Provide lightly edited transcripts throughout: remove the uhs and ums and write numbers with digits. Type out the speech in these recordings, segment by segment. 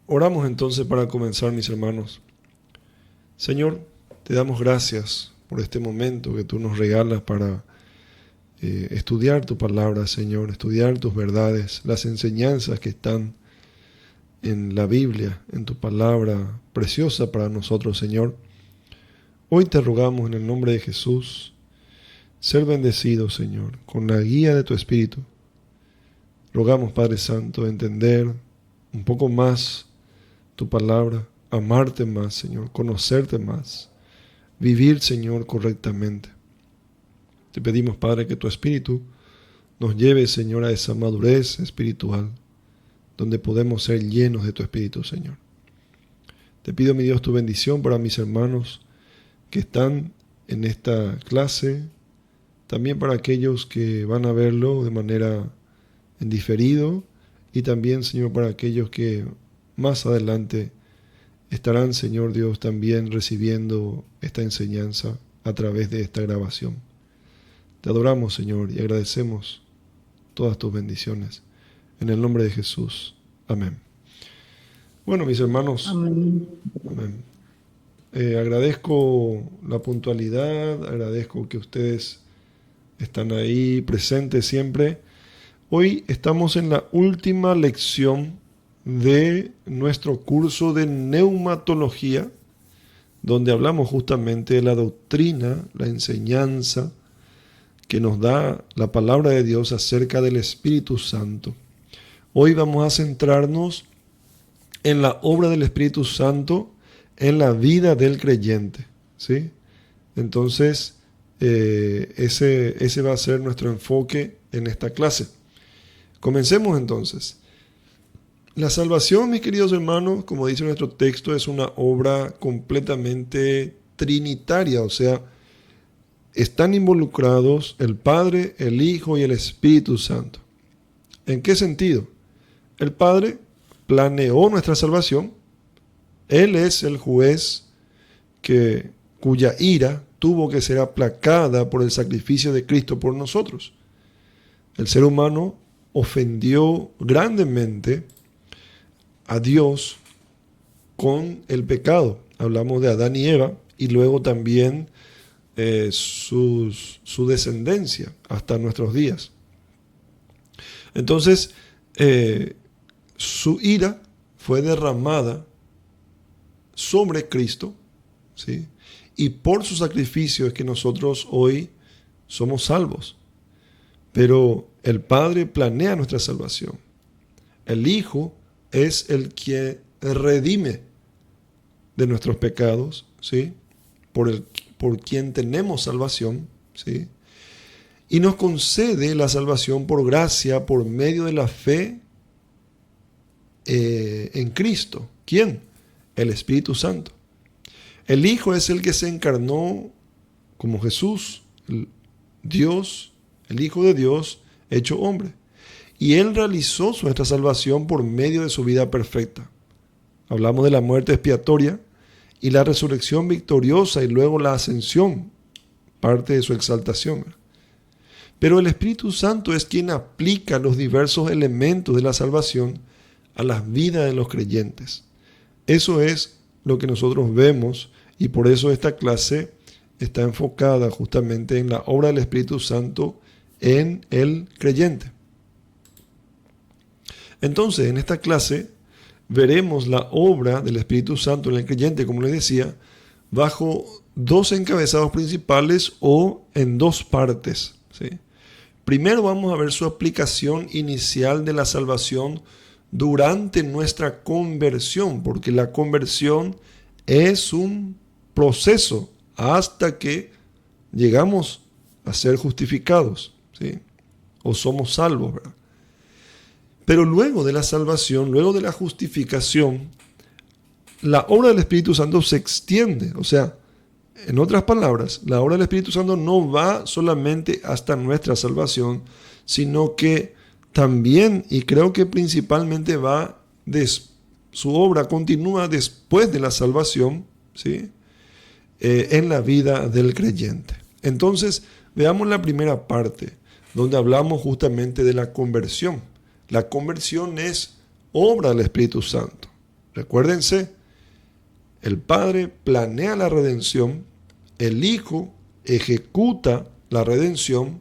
Oramos entonces para comenzar, mis hermanos. Señor, te damos gracias por este momento que tú nos regalas para estudiar tu palabra, Señor, estudiar tus verdades, las enseñanzas que están en la Biblia, en tu palabra preciosa para nosotros, Señor. Hoy te rogamos en el nombre de Jesús, ser bendecido, Señor, con la guía de tu Espíritu. Rogamos, Padre Santo, entender un poco más tu palabra, amarte más, Señor, conocerte más, vivir, Señor, correctamente. Te pedimos, Padre, que tu Espíritu nos lleve, Señor, a esa madurez espiritual, donde podemos ser llenos de tu Espíritu, Señor. Te pido, mi Dios, tu bendición para mis hermanos que están en esta clase, también para aquellos que van a verlo de manera en diferido, y también, Señor, para aquellos que más adelante estarán, Señor Dios, también recibiendo esta enseñanza a través de esta grabación. Te adoramos, Señor, y agradecemos todas tus bendiciones. En el nombre de Jesús. Amén. Bueno, mis hermanos, Amén. amén. Agradezco la puntualidad, agradezco que ustedes están ahí presentes siempre. Hoy estamos en la última lección de nuestro curso de neumatología, donde hablamos justamente de la doctrina, la enseñanza que nos da la palabra de Dios acerca del Espíritu Santo. Hoy vamos a centrarnos en la obra del Espíritu Santo en la vida del creyente, ¿sí? Entonces, ese va a ser nuestro enfoque en esta clase. Comencemos entonces. La salvación, mis queridos hermanos, como dice nuestro texto, es una obra completamente trinitaria, o sea, están involucrados el Padre, el Hijo y el Espíritu Santo. ¿En qué sentido? El Padre planeó nuestra salvación. Él es el juez cuya ira tuvo que ser aplacada por el sacrificio de Cristo por nosotros. El ser humano ofendió grandemente a Dios con el pecado. Hablamos de Adán y Eva y luego también su descendencia hasta nuestros días. Entonces, su ira fue derramada sobre Cristo, ¿sí? Y por su sacrificio es que nosotros hoy somos salvos. Pero el Padre planea nuestra salvación. El Hijo es el que redime de nuestros pecados, ¿sí? Por quien tenemos salvación, ¿sí? Y nos concede la salvación por gracia, por medio de la fe en Cristo. ¿Quién? El Espíritu Santo. El Hijo es el que se encarnó como Jesús, Dios, el Hijo de Dios, hecho hombre. Y Él realizó nuestra salvación por medio de su vida perfecta. Hablamos de la muerte expiatoria y la resurrección victoriosa y luego la ascensión, parte de su exaltación. Pero el Espíritu Santo es quien aplica los diversos elementos de la salvación a las vidas de los creyentes. Eso es lo que nosotros vemos y por eso esta clase está enfocada justamente en la obra del Espíritu Santo en el creyente. Entonces, en esta clase veremos la obra del Espíritu Santo en el creyente, como les decía, bajo dos encabezados principales o en dos partes, ¿sí? Primero vamos a ver su aplicación inicial de la salvación durante nuestra conversión, porque la conversión es un proceso hasta que llegamos a ser justificados, ¿sí? O somos salvos, ¿verdad? Pero luego de la salvación, luego de la justificación, la obra del Espíritu Santo se extiende. O sea, en otras palabras, la obra del Espíritu Santo no va solamente hasta nuestra salvación, sino que también, y creo que principalmente su obra continúa después de la salvación, ¿sí? En la vida del creyente. Entonces, veamos la primera parte, donde hablamos justamente de la conversión. La conversión es obra del Espíritu Santo, Recuérdense, el Padre planea la redención, el Hijo ejecuta la redención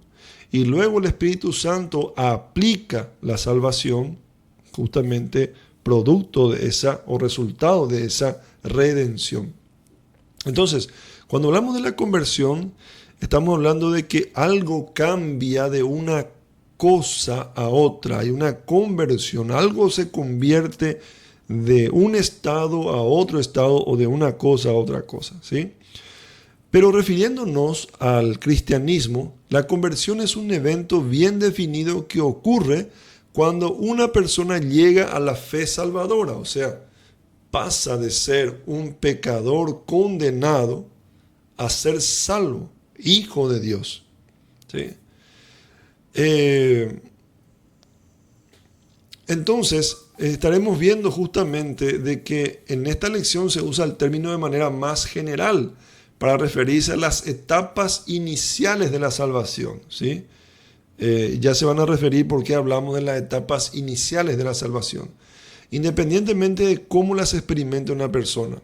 y luego el Espíritu Santo aplica la salvación, justamente producto de esa o resultado de esa redención. Entonces, cuando hablamos de la conversión, estamos hablando de que algo cambia de una cosa a otra, hay una conversión, algo se convierte de un estado a otro estado o de una cosa a otra cosa, ¿sí? Pero refiriéndonos al cristianismo, la conversión es un evento bien definido que ocurre cuando una persona llega a la fe salvadora, o sea, pasa de ser un pecador condenado a ser salvo, hijo de Dios, ¿sí? Entonces, estaremos viendo justamente de que en esta lección se usa el término de manera más general para referirse a las etapas iniciales de la salvación, ¿sí? Ya se van a referir por qué hablamos de las etapas iniciales de la salvación. Independientemente de cómo las experimente una persona,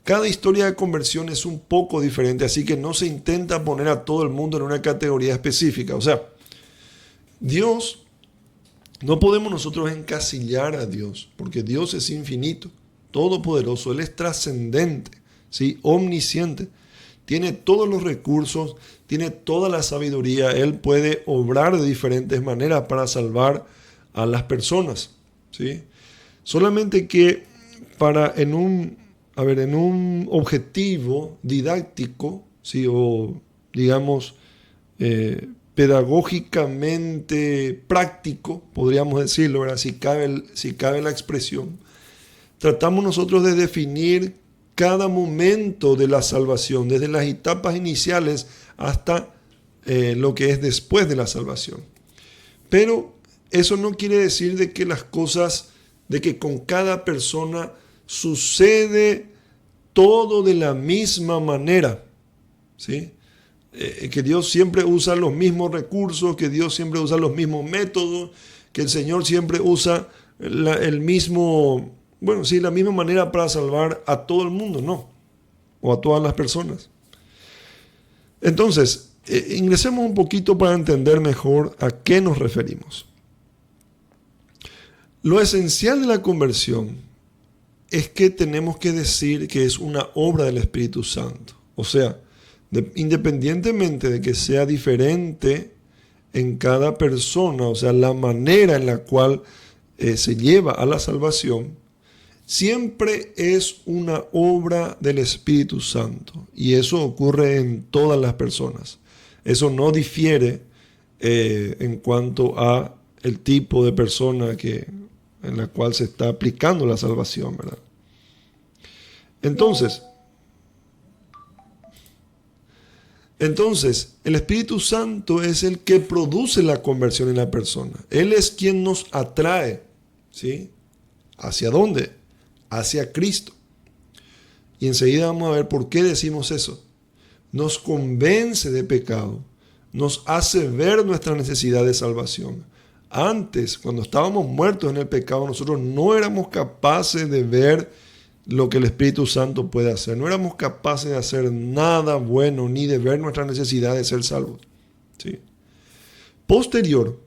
cada historia de conversión es un poco diferente, así que no se intenta poner a todo el mundo en una categoría específica. O sea, Dios, no podemos nosotros encasillar a Dios, porque Dios es infinito, todopoderoso, Él es trascendente, ¿sí? Omnisciente, tiene todos los recursos, tiene toda la sabiduría, Él puede obrar de diferentes maneras para salvar a las personas, ¿sí? Solamente que en un objetivo didáctico, ¿sí? O digamos pedagógicamente práctico, podríamos decirlo, ¿verdad? Si cabe la expresión, tratamos nosotros de definir cada momento de la salvación, desde las etapas iniciales hasta lo que es después de la salvación. Pero eso no quiere decir de que las cosas, de que con cada persona sucede todo de la misma manera, ¿sí? Que Dios siempre usa los mismos recursos, que Dios siempre usa los mismos métodos, que el Señor siempre usa la misma manera para salvar a todo el mundo, no, o a todas las personas. Entonces, ingresemos un poquito para entender mejor a qué nos referimos. Lo esencial de la conversión es que tenemos que decir que es una obra del Espíritu Santo. O sea, independientemente de que sea diferente en cada persona, o sea, la manera en la cual se lleva a la salvación, siempre es una obra del Espíritu Santo. Y eso ocurre en todas las personas. Eso no difiere en cuanto a el tipo de persona en la cual se está aplicando la salvación, ¿verdad? Entonces, el Espíritu Santo es el que produce la conversión en la persona. Él es quien nos atrae, ¿sí? ¿Hacia dónde? Hacia Cristo. Y enseguida vamos a ver por qué decimos eso. Nos convence de pecado, nos hace ver nuestra necesidad de salvación. Antes, cuando estábamos muertos en el pecado, nosotros no éramos capaces de ver lo que el Espíritu Santo puede hacer. No éramos capaces de hacer nada bueno ni de ver nuestra necesidad de ser salvos, ¿sí? Posterior,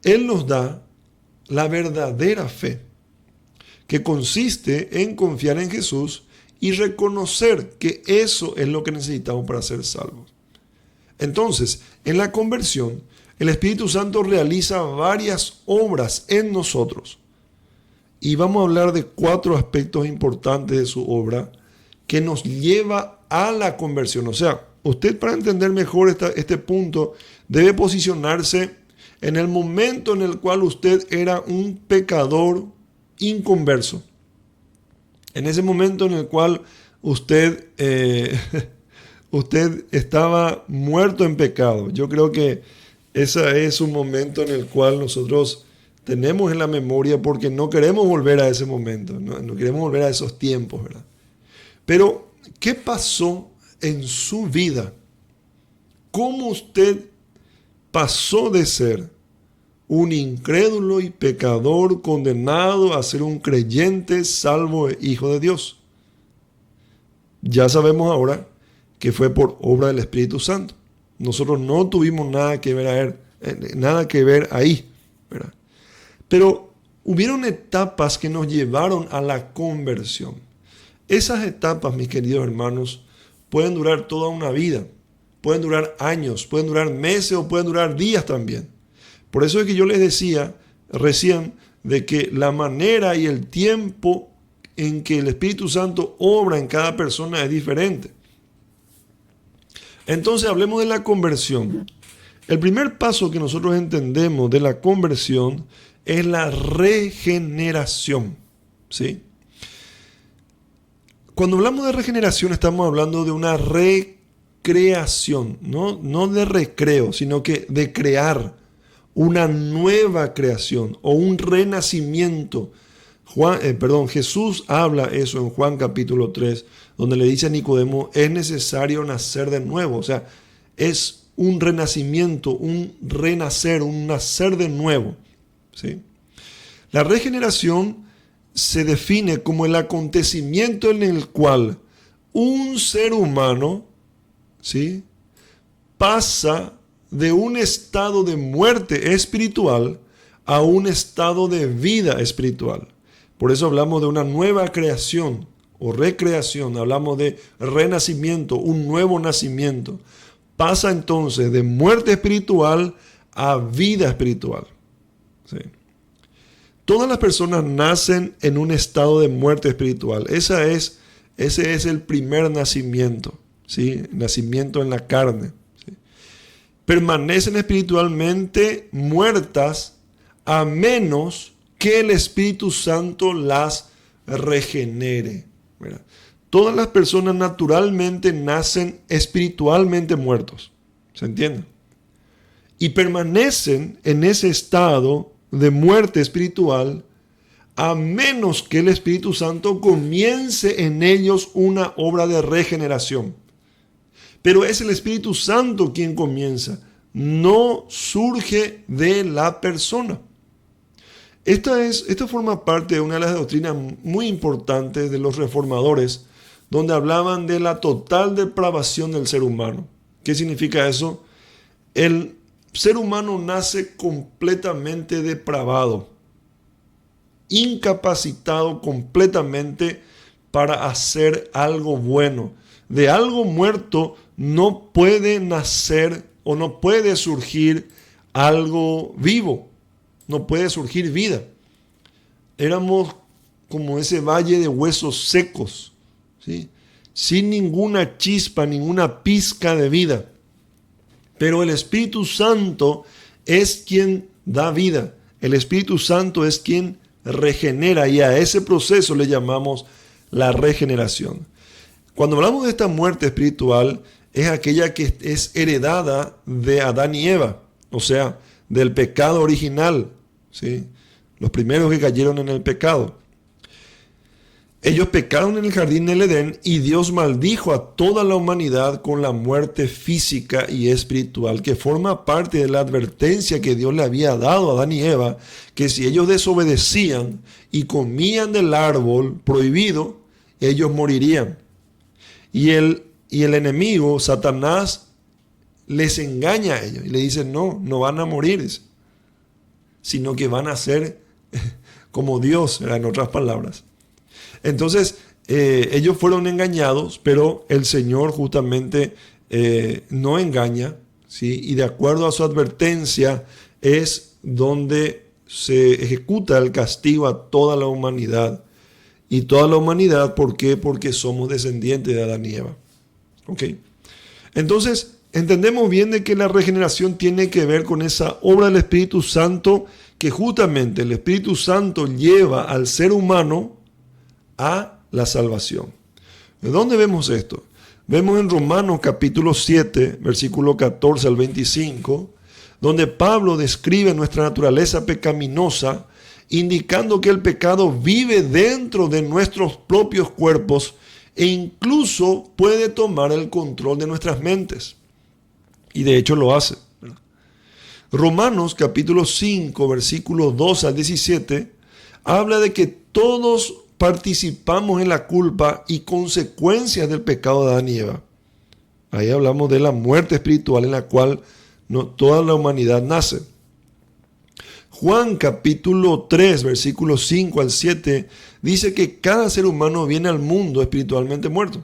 Él nos da la verdadera fe, que consiste en confiar en Jesús y reconocer que eso es lo que necesitamos para ser salvos. Entonces, en la conversión, el Espíritu Santo realiza varias obras en nosotros. Y vamos a hablar de 4 aspectos importantes de su obra que nos lleva a la conversión. O sea, usted, para entender mejor este punto, debe posicionarse en el momento en el cual usted era un pecador inconverso. En ese momento en el cual usted estaba muerto en pecado. Yo creo que ese es un momento en el cual nosotros tenemos en la memoria porque no queremos volver a ese momento, no queremos volver a esos tiempos, ¿verdad? Pero, ¿qué pasó en su vida? ¿Cómo usted pasó de ser un incrédulo y pecador condenado a ser un creyente, salvo e hijo de Dios. Ya sabemos ahora que fue por obra del Espíritu Santo. Nosotros no tuvimos nada que ver ahí, ¿verdad? Pero hubieron etapas que nos llevaron a la conversión. Esas etapas, mis queridos hermanos, pueden durar toda una vida, pueden durar años, pueden durar meses o pueden durar días también. Por eso es que yo les decía recién de que la manera y el tiempo en que el Espíritu Santo obra en cada persona es diferente. Entonces hablemos de la conversión. El primer paso que nosotros entendemos de la conversión es la regeneración, ¿sí? Cuando hablamos de regeneración estamos hablando de una recreación, no de recreo, sino que de crear una nueva creación o un renacimiento. Jesús habla eso en Juan capítulo 3, donde le dice a Nicodemo, es necesario nacer de nuevo. O sea, es un renacimiento, un renacer, un nacer de nuevo, ¿sí? La regeneración se define como el acontecimiento en el cual un ser humano, ¿sí?, pasa de un estado de muerte espiritual a un estado de vida espiritual. Por eso hablamos de una nueva creación o recreación, hablamos de renacimiento, un nuevo nacimiento. Pasa entonces de muerte espiritual a vida espiritual, ¿sí? Todas las personas nacen en un estado de muerte espiritual. Ese es el primer nacimiento, ¿sí? Nacimiento en la carne, ¿sí? Permanecen espiritualmente muertas a menos que el Espíritu Santo las regenere, ¿verdad? Todas las personas naturalmente nacen espiritualmente muertos, ¿se entiende? Y permanecen en ese estado de muerte espiritual a menos que el Espíritu Santo comience en ellos una obra de regeneración. Pero es el Espíritu Santo quien comienza, no surge de la persona. Esto forma parte de una de las doctrinas muy importantes de los reformadores, donde hablaban de la total depravación del ser humano. ¿Qué significa eso? El ser humano nace completamente depravado, incapacitado completamente para hacer algo bueno. De algo muerto no puede nacer o no puede surgir algo vivo, no puede surgir vida. Éramos como ese valle de huesos secos, ¿sí?, sin ninguna chispa, ninguna pizca de vida. Pero el Espíritu Santo es quien da vida. El Espíritu Santo es quien regenera y a ese proceso le llamamos la regeneración. Cuando hablamos de esta muerte espiritual, es aquella que es heredada de Adán y Eva, o sea, del pecado original, ¿sí? Los primeros que cayeron en el pecado. Ellos pecaron en el jardín del Edén y Dios maldijo a toda la humanidad con la muerte física y espiritual, que forma parte de la advertencia que Dios le había dado a Adán y Eva, que si ellos desobedecían y comían del árbol prohibido, ellos morirían. Y el enemigo, Satanás, les engaña a ellos y le dice, no van a morir, sino que van a ser como Dios, en otras palabras. Entonces, ellos fueron engañados, pero el Señor justamente no engaña, ¿sí? Y de acuerdo a su advertencia es donde se ejecuta el castigo a toda la humanidad. Y toda la humanidad, ¿por qué? Porque somos descendientes de Adán y Eva. ¿Ok? Entonces, entendemos bien de que la regeneración tiene que ver con esa obra del Espíritu Santo, que justamente el Espíritu Santo lleva al ser humano a la salvación. ¿De dónde vemos esto? Vemos en Romanos capítulo 7, versículo 14 al 25, donde Pablo describe nuestra naturaleza pecaminosa, indicando que el pecado vive dentro de nuestros propios cuerpos e incluso puede tomar el control de nuestras mentes. Y de hecho lo hace, ¿verdad? Romanos capítulo 5, versículos 2 al 17, habla de que todos participamos en la culpa y consecuencias del pecado de Adán y Eva. Ahí hablamos de la muerte espiritual en la cual toda la humanidad nace. Juan capítulo 3, versículos 5 al 7, dice que cada ser humano viene al mundo espiritualmente muerto.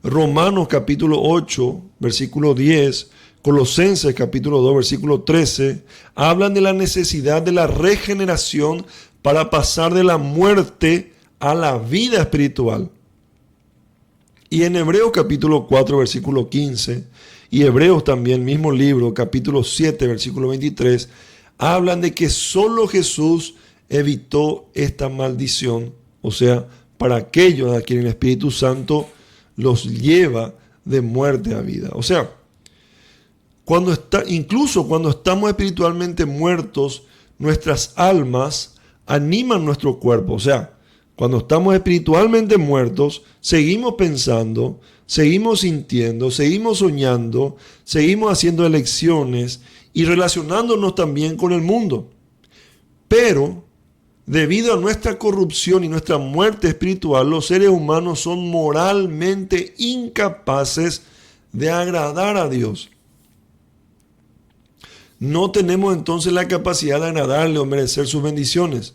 Romanos capítulo 8, versículo 10, Colosenses capítulo 2, versículo 13, hablan de la necesidad de la regeneración para pasar de la muerte a la vida espiritual. Y en Hebreos capítulo 4, versículo 15, y Hebreos también, mismo libro, capítulo 7, versículo 23, hablan de que solo Jesús evitó esta maldición. O sea, para aquellos a quienes el Espíritu Santo los lleva de muerte a vida. O sea, incluso cuando estamos espiritualmente muertos, nuestras almas animan nuestro cuerpo. O sea, cuando estamos espiritualmente muertos, seguimos pensando, seguimos sintiendo, seguimos soñando, seguimos haciendo elecciones y relacionándonos también con el mundo. Pero, debido a nuestra corrupción y nuestra muerte espiritual, los seres humanos son moralmente incapaces de agradar a Dios. No tenemos entonces la capacidad de agradarle o merecer sus bendiciones.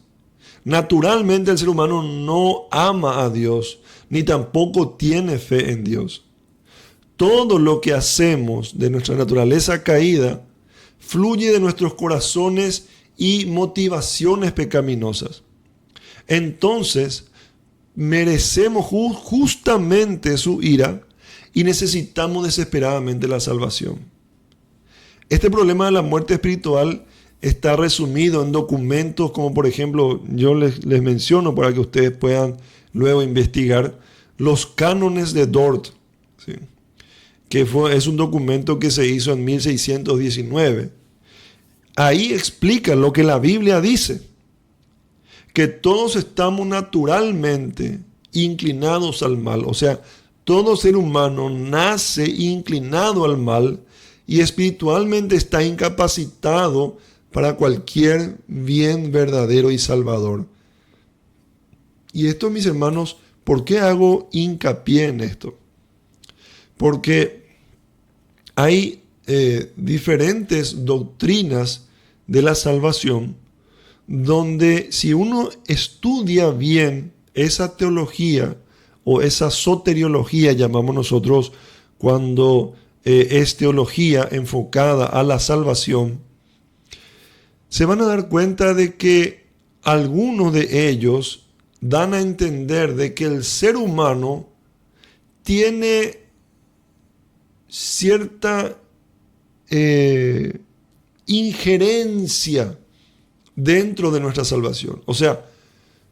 Naturalmente el ser humano no ama a Dios, ni tampoco tiene fe en Dios. Todo lo que hacemos de nuestra naturaleza caída fluye de nuestros corazones y motivaciones pecaminosas. Entonces, merecemos justamente su ira y necesitamos desesperadamente la salvación. Este problema de la muerte espiritual está resumido en documentos como, por ejemplo, yo les menciono para que ustedes puedan luego investigar, los cánones de Dort, ¿sí? Es un documento que se hizo en 1619. Ahí explica lo que la Biblia dice, que todos estamos naturalmente inclinados al mal. O sea, todo ser humano nace inclinado al mal y espiritualmente está incapacitado para cualquier bien verdadero y salvador. Y esto, mis hermanos, ¿por qué hago hincapié en esto? Porque hay diferentes doctrinas de la salvación donde si uno estudia bien esa teología o esa soteriología, llamamos nosotros cuando es teología enfocada a la salvación, se van a dar cuenta de que algunos de ellos dan a entender de que el ser humano tiene cierta injerencia dentro de nuestra salvación. O sea,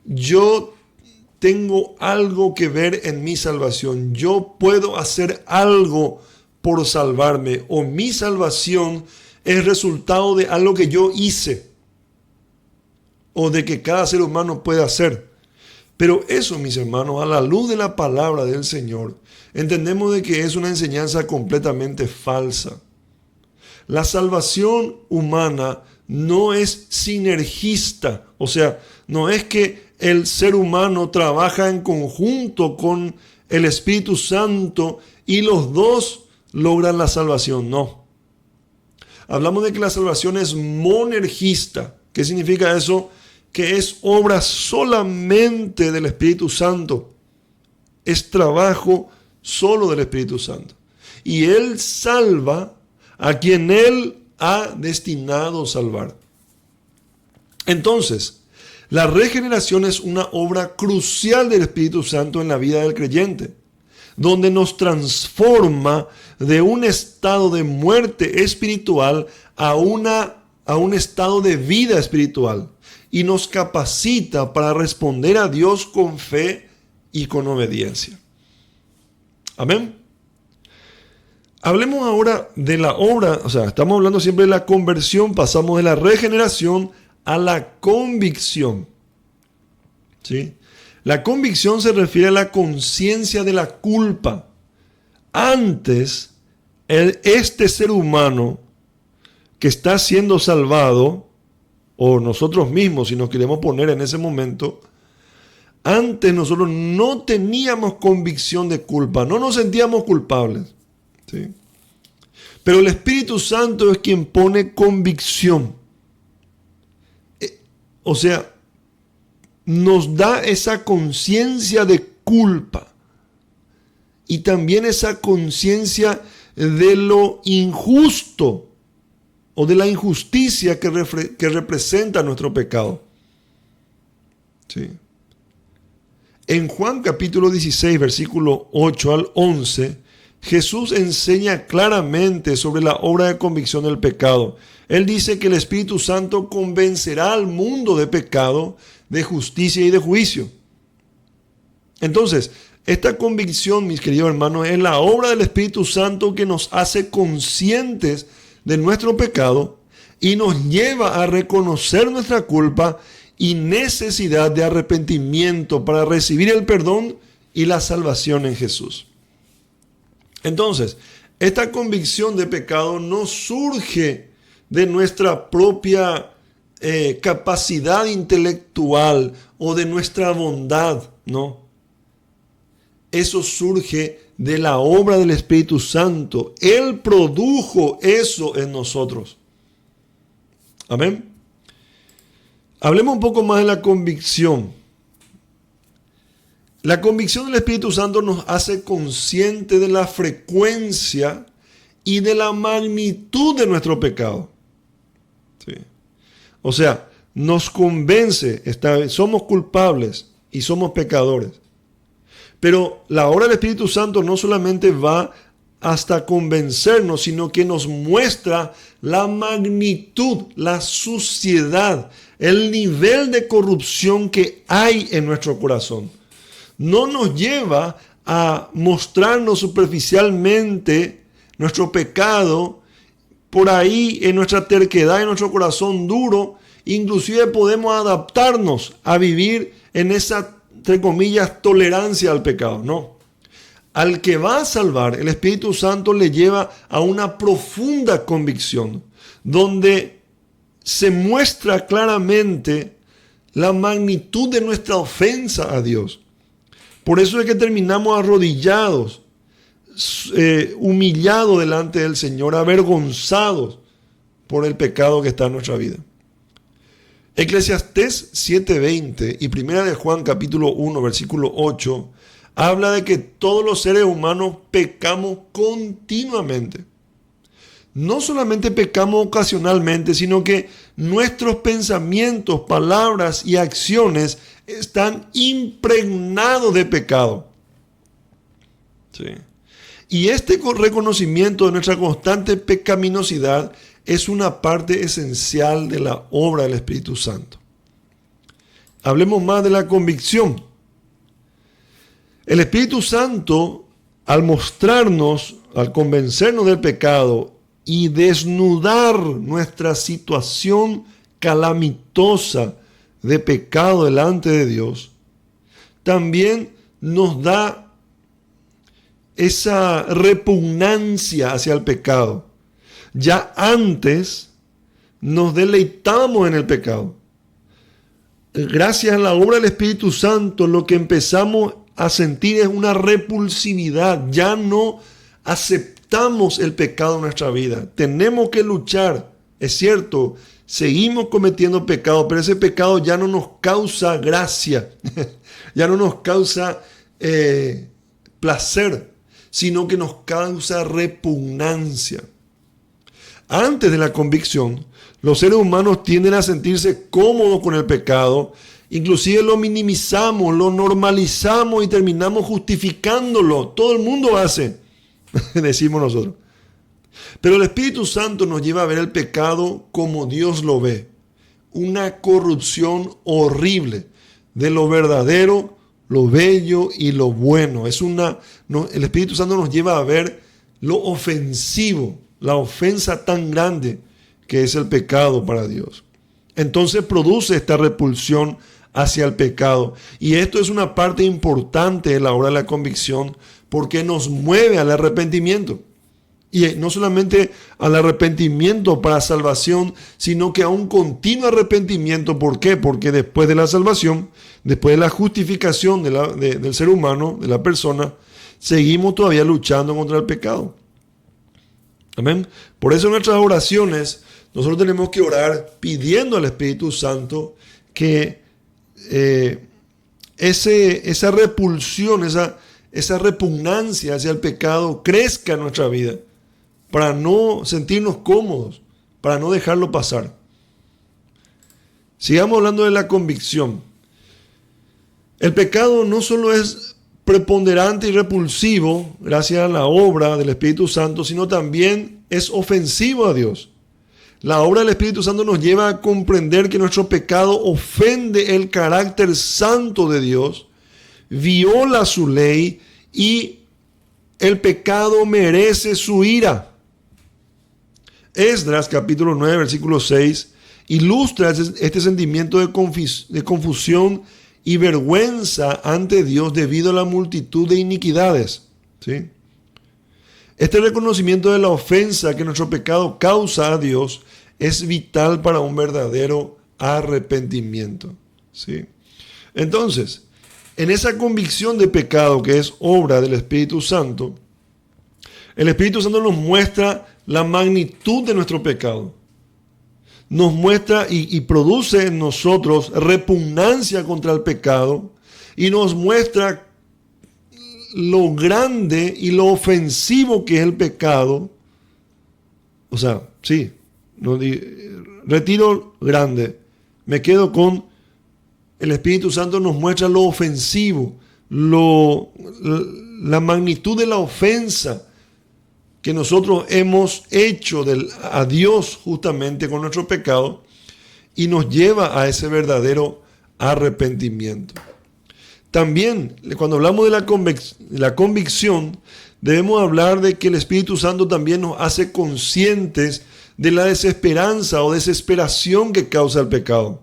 yo tengo algo que ver en mi salvación. Yo puedo hacer algo por salvarme, o mi salvación es resultado de algo que yo hice o de que cada ser humano puede hacer. Pero eso, mis hermanos, a la luz de la palabra del Señor, entendemos de que es una enseñanza completamente falsa. La salvación humana no es sinergista, o sea, no es que el ser humano trabaja en conjunto con el Espíritu Santo y los dos logran la salvación, no. Hablamos de que la salvación es monergista. ¿Qué significa eso? Que es obra solamente del Espíritu Santo. Es trabajo solo del Espíritu Santo. Y Él salva a quien Él ha destinado salvar. Entonces, la regeneración es una obra crucial del Espíritu Santo en la vida del creyente, donde nos transforma de un estado de muerte espiritual a un estado de vida espiritual y nos capacita para responder a Dios con fe y con obediencia. Amén. Hablemos ahora de la obra, o sea, estamos hablando siempre de la conversión, pasamos de la regeneración a la convicción. ¿Sí? La convicción se refiere a la conciencia de la culpa. Antes, este ser humano que está siendo salvado, o nosotros mismos, si nos queremos poner en ese momento, antes nosotros no teníamos convicción de culpa, no nos sentíamos culpables, ¿sí? Pero el Espíritu Santo es quien pone convicción. O sea, nos da esa conciencia de culpa y también esa conciencia de lo injusto o de la injusticia que representa nuestro pecado. ¿Sí? En Juan capítulo 16, versículo 8 al 11, Jesús enseña claramente sobre la obra de convicción del pecado. Él dice que el Espíritu Santo convencerá al mundo de pecado, de justicia y de juicio. Entonces, esta convicción, mis queridos hermanos, es la obra del Espíritu Santo que nos hace conscientes de nuestro pecado y nos lleva a reconocer nuestra culpa y necesidad de arrepentimiento para recibir el perdón y la salvación en Jesús. Entonces, esta convicción de pecado no surge de nuestra propia capacidad intelectual o de nuestra bondad, ¿no? Eso surge de la obra del Espíritu Santo. Él produjo eso en nosotros. Amén. Hablemos un poco más de la convicción. La convicción del Espíritu Santo nos hace conscientes de la frecuencia y de la magnitud de nuestro pecado. ¿Sí? O sea, nos convence, somos culpables y somos pecadores. Pero la obra del Espíritu Santo no solamente va hasta convencernos, sino que nos muestra la magnitud, la suciedad, el nivel de corrupción que hay en nuestro corazón. No nos lleva a mostrarnos superficialmente nuestro pecado por ahí en nuestra terquedad, en nuestro corazón duro. Inclusive podemos adaptarnos a vivir en esa, entre comillas, tolerancia al pecado. No. Al que va a salvar, el Espíritu Santo le lleva a una profunda convicción, donde se muestra claramente la magnitud de nuestra ofensa a Dios. Por eso es que terminamos arrodillados, humillados delante del Señor, avergonzados por el pecado que está en nuestra vida. Eclesiastés 7:20 y 1 de Juan capítulo 1 versículo 8 habla de que todos los seres humanos pecamos continuamente. No solamente pecamos ocasionalmente, sino que nuestros pensamientos, palabras y acciones están impregnados de pecado. Sí. Y este reconocimiento de nuestra constante pecaminosidad es una parte esencial de la obra del Espíritu Santo. Hablemos más de la convicción. El Espíritu Santo, al mostrarnos, al convencernos del pecado y desnudar nuestra situación calamitosa de pecado delante de Dios, también nos da esa repugnancia hacia el pecado. Ya antes nos deleitamos en el pecado. Gracias a la obra del Espíritu Santo, lo que empezamos a sentir es una repulsividad. Ya no aceptamos el pecado en nuestra vida. Tenemos que luchar. Es cierto, seguimos cometiendo pecado, pero ese pecado ya no nos causa gracia, ya no nos causa placer, sino que nos causa repugnancia. Antes de la convicción, los seres humanos tienden a sentirse cómodos con el pecado, inclusive lo minimizamos, lo normalizamos y terminamos justificándolo. Todo el mundo hace, decimos nosotros. Pero el Espíritu Santo nos lleva a ver el pecado como Dios lo ve. Una corrupción horrible de lo verdadero, lo bello y lo bueno. El Espíritu Santo nos lleva a ver lo ofensivo, la ofensa tan grande que es el pecado para Dios. Entonces produce esta repulsión hacia el pecado. Y esto es una parte importante de la obra de la convicción porque nos mueve al arrepentimiento. Y no solamente al arrepentimiento para salvación, sino que a un continuo arrepentimiento. ¿Por qué? Porque después de la salvación, después de la justificación del ser humano, de la persona, seguimos todavía luchando contra el pecado. Amén. Por eso en nuestras oraciones nosotros tenemos que orar pidiendo al Espíritu Santo que esa repulsión, esa repugnancia hacia el pecado crezca en nuestra vida, para no sentirnos cómodos, para no dejarlo pasar. Sigamos hablando de la convicción. El pecado no solo es preponderante y repulsivo gracias a la obra del Espíritu Santo, sino también es ofensivo a Dios. La obra del Espíritu Santo nos lleva a comprender que nuestro pecado ofende el carácter santo de Dios, viola su ley y el pecado merece su ira. Esdras capítulo 9 versículo 6 ilustra este sentimiento de confusión y vergüenza ante Dios debido a la multitud de iniquidades. ¿Sí? Este reconocimiento de la ofensa que nuestro pecado causa a Dios es vital para un verdadero arrepentimiento. ¿Sí? Entonces, en esa convicción de pecado que es obra del Espíritu Santo, el Espíritu Santo nos muestra la magnitud de nuestro pecado. Nos muestra y produce en nosotros repugnancia contra el pecado y nos muestra lo grande y lo ofensivo que es el pecado. O sea, sí, retiro grande, me quedo con el Espíritu Santo nos muestra lo ofensivo, la magnitud de la ofensa que nosotros hemos hecho a Dios justamente con nuestro pecado y nos lleva a ese verdadero arrepentimiento. También, cuando hablamos de la convicción, debemos hablar de que el Espíritu Santo también nos hace conscientes de la desesperanza o desesperación que causa el pecado.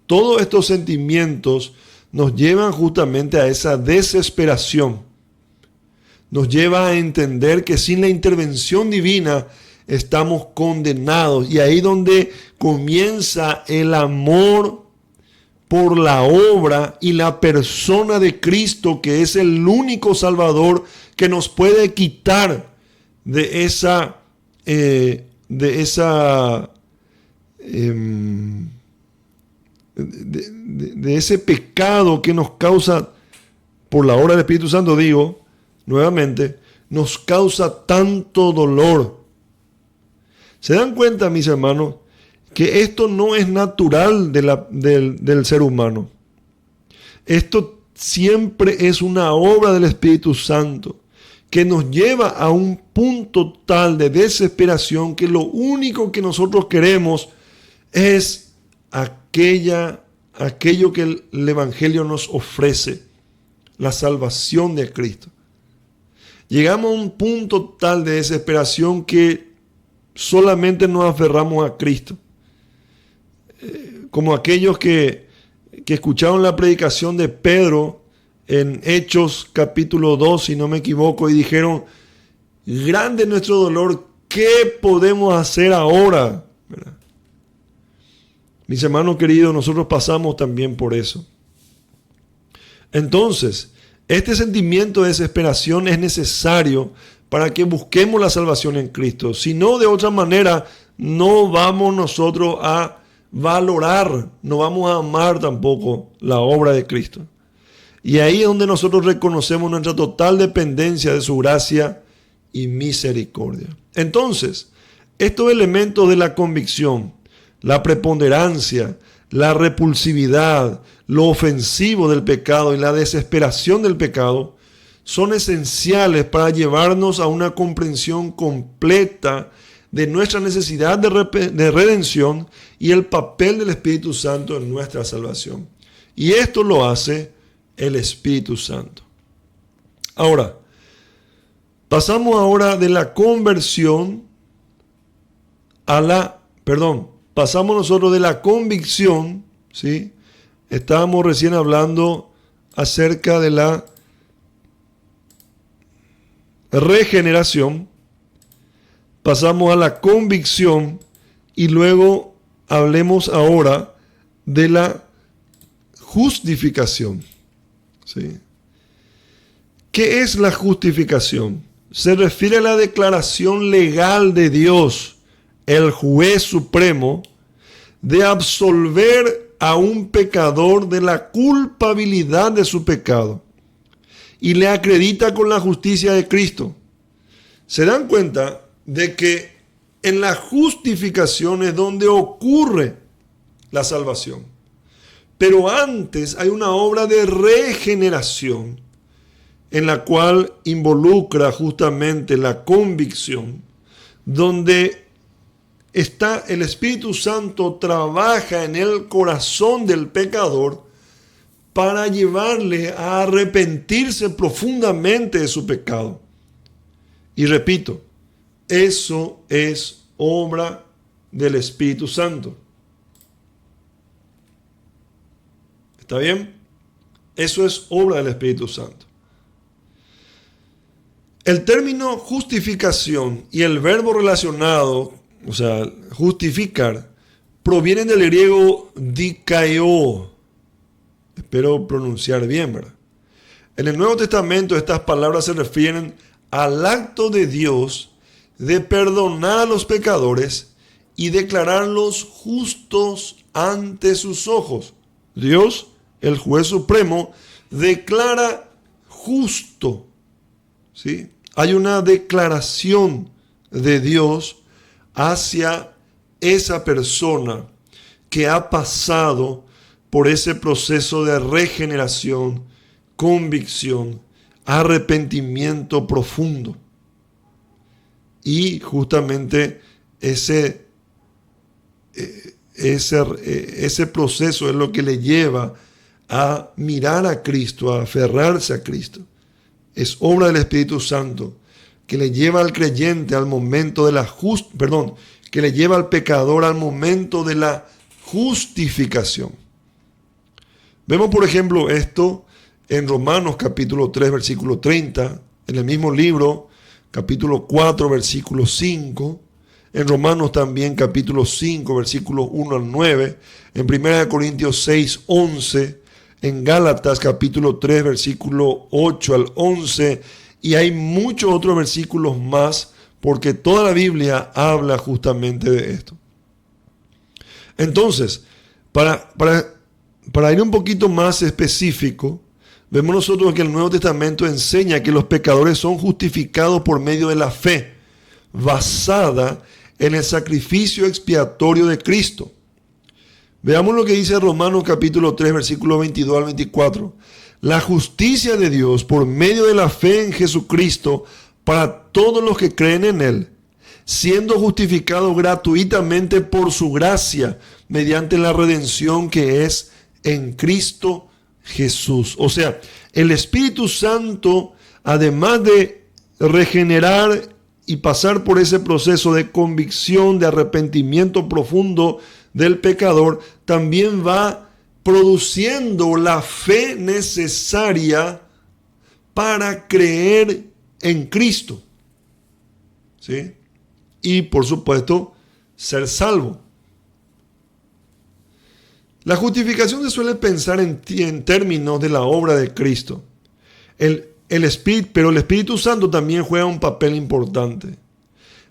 Todos estos sentimientos nos llevan justamente a esa desesperación. Nos lleva a entender que sin la intervención divina estamos condenados. Y ahí donde comienza el amor por la obra y la persona de Cristo, que es el único Salvador que nos puede quitar de ese pecado que nos causa, por la obra del Espíritu Santo, digo, nuevamente, nos causa tanto dolor. ¿Se dan cuenta, mis hermanos, que esto no es natural del ser humano? Esto siempre es una obra del Espíritu Santo que nos lleva a un punto tal de desesperación que lo único que nosotros queremos es aquello que el Evangelio nos ofrece, la salvación de Cristo. Llegamos a un punto tal de desesperación que solamente nos aferramos a Cristo. Como aquellos que escucharon la predicación de Pedro en Hechos capítulo 2, si no me equivoco, y dijeron: grande es nuestro dolor, ¿qué podemos hacer ahora? ¿Verdad? Mis hermanos queridos, nosotros pasamos también por eso. Entonces, este sentimiento de desesperación es necesario para que busquemos la salvación en Cristo. Si no, de otra manera, no vamos nosotros a valorar, no vamos a amar tampoco la obra de Cristo. Y ahí es donde nosotros reconocemos nuestra total dependencia de su gracia y misericordia. Entonces, estos elementos de la convicción, la preponderancia, la repulsividad, lo ofensivo del pecado y la desesperación del pecado son esenciales para llevarnos a una comprensión completa de nuestra necesidad de redención y el papel del Espíritu Santo en nuestra salvación. Y esto lo hace el Espíritu Santo. Ahora, pasamos ahora de la conversión pasamos nosotros de la convicción, ¿sí? Estábamos recién hablando acerca de la regeneración pasamos a la convicción y luego hablemos ahora de la justificación. ¿Sí? ¿Qué es la justificación? Se refiere a la declaración legal de Dios, el juez supremo, de absolver a un pecador de la culpabilidad de su pecado y le acredita con la justicia de Cristo. Se dan cuenta de que en la justificación es donde ocurre la salvación. Pero antes hay una obra de regeneración en la cual involucra justamente la convicción, donde está el Espíritu Santo, trabaja en el corazón del pecador para llevarle a arrepentirse profundamente de su pecado. Y repito, eso es obra del Espíritu Santo. ¿Está bien? Eso es obra del Espíritu Santo. El término justificación y el verbo relacionado, o sea, justificar, provienen del griego dikaio. Espero pronunciar bien, ¿verdad? En el Nuevo Testamento estas palabras se refieren al acto de Dios de perdonar a los pecadores y declararlos justos ante sus ojos. Dios, el juez supremo, declara justo. ¿Sí? Hay una declaración de Dios hacia esa persona que ha pasado por ese proceso de regeneración, convicción, arrepentimiento profundo. Y justamente ese proceso es lo que le lleva a mirar a Cristo, a aferrarse a Cristo. Es obra del Espíritu Santo que le lleva al creyente al momento de que le lleva al pecador al momento de la justificación. Vemos, por ejemplo, esto en Romanos capítulo 3, versículo 30, en el mismo libro, capítulo 4, versículo 5, en Romanos también capítulo 5, versículos 1 al 9, en 1 Corintios 6, 11, en Gálatas capítulo 3, versículo 8 al 11, y hay muchos otros versículos más, porque toda la Biblia habla justamente de esto. Entonces, para ir un poquito más específico, vemos nosotros que el Nuevo Testamento enseña que los pecadores son justificados por medio de la fe, basada en el sacrificio expiatorio de Cristo. Veamos lo que dice Romanos capítulo 3, versículos 22 al 24. La justicia de Dios por medio de la fe en Jesucristo para todos los que creen en Él, siendo justificados gratuitamente por su gracia, mediante la redención que es en Cristo Jesús. O sea, el Espíritu Santo, además de regenerar y pasar por ese proceso de convicción, de arrepentimiento profundo del pecador, también va produciendo la fe necesaria para creer en Cristo. ¿Sí? Y por supuesto, ser salvo. La justificación se suele pensar en términos de la obra de Cristo. Pero el Espíritu Santo también juega un papel importante.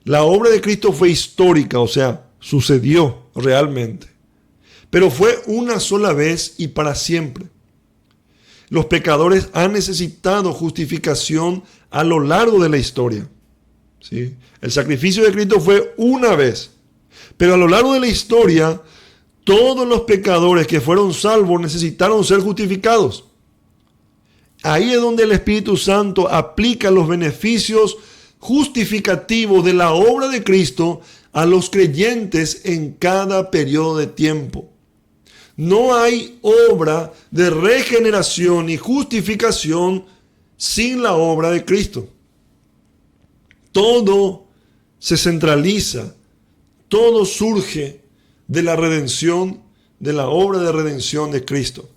La obra de Cristo fue histórica, o sea, sucedió realmente. Pero fue una sola vez y para siempre. Los pecadores han necesitado justificación a lo largo de la historia. ¿Sí? El sacrificio de Cristo fue una vez. Pero a lo largo de la historia, todos los pecadores que fueron salvos necesitaron ser justificados. Ahí es donde el Espíritu Santo aplica los beneficios justificativos de la obra de Cristo a los creyentes en cada periodo de tiempo. No hay obra de regeneración y justificación sin la obra de Cristo. Todo se centraliza, todo surge de la redención, de la obra de redención de Cristo.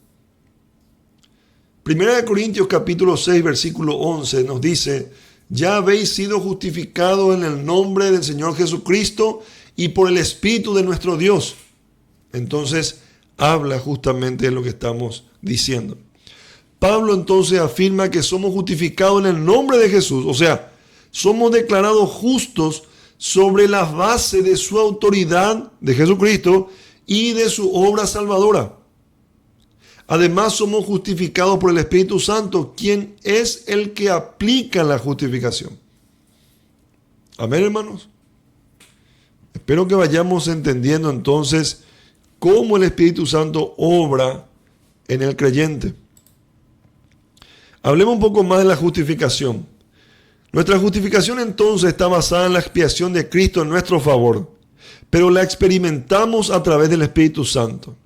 1 Corintios capítulo 6, versículo 11 nos dice Ya habéis sido justificados en el nombre del Señor Jesucristo y por el Espíritu de nuestro Dios. Entonces habla justamente de lo que estamos diciendo. Pablo entonces afirma que somos justificados en el nombre de Jesús, o sea, somos declarados justos sobre la base de su autoridad de Jesucristo y de su obra salvadora. Además somos justificados por el Espíritu Santo, quien es el que aplica la justificación. Amén, hermanos. Espero que vayamos entendiendo entonces cómo el Espíritu Santo obra en el creyente. Hablemos un poco más de la justificación. Nuestra justificación entonces está basada en la expiación de Cristo en nuestro favor, pero la experimentamos a través del Espíritu Santo.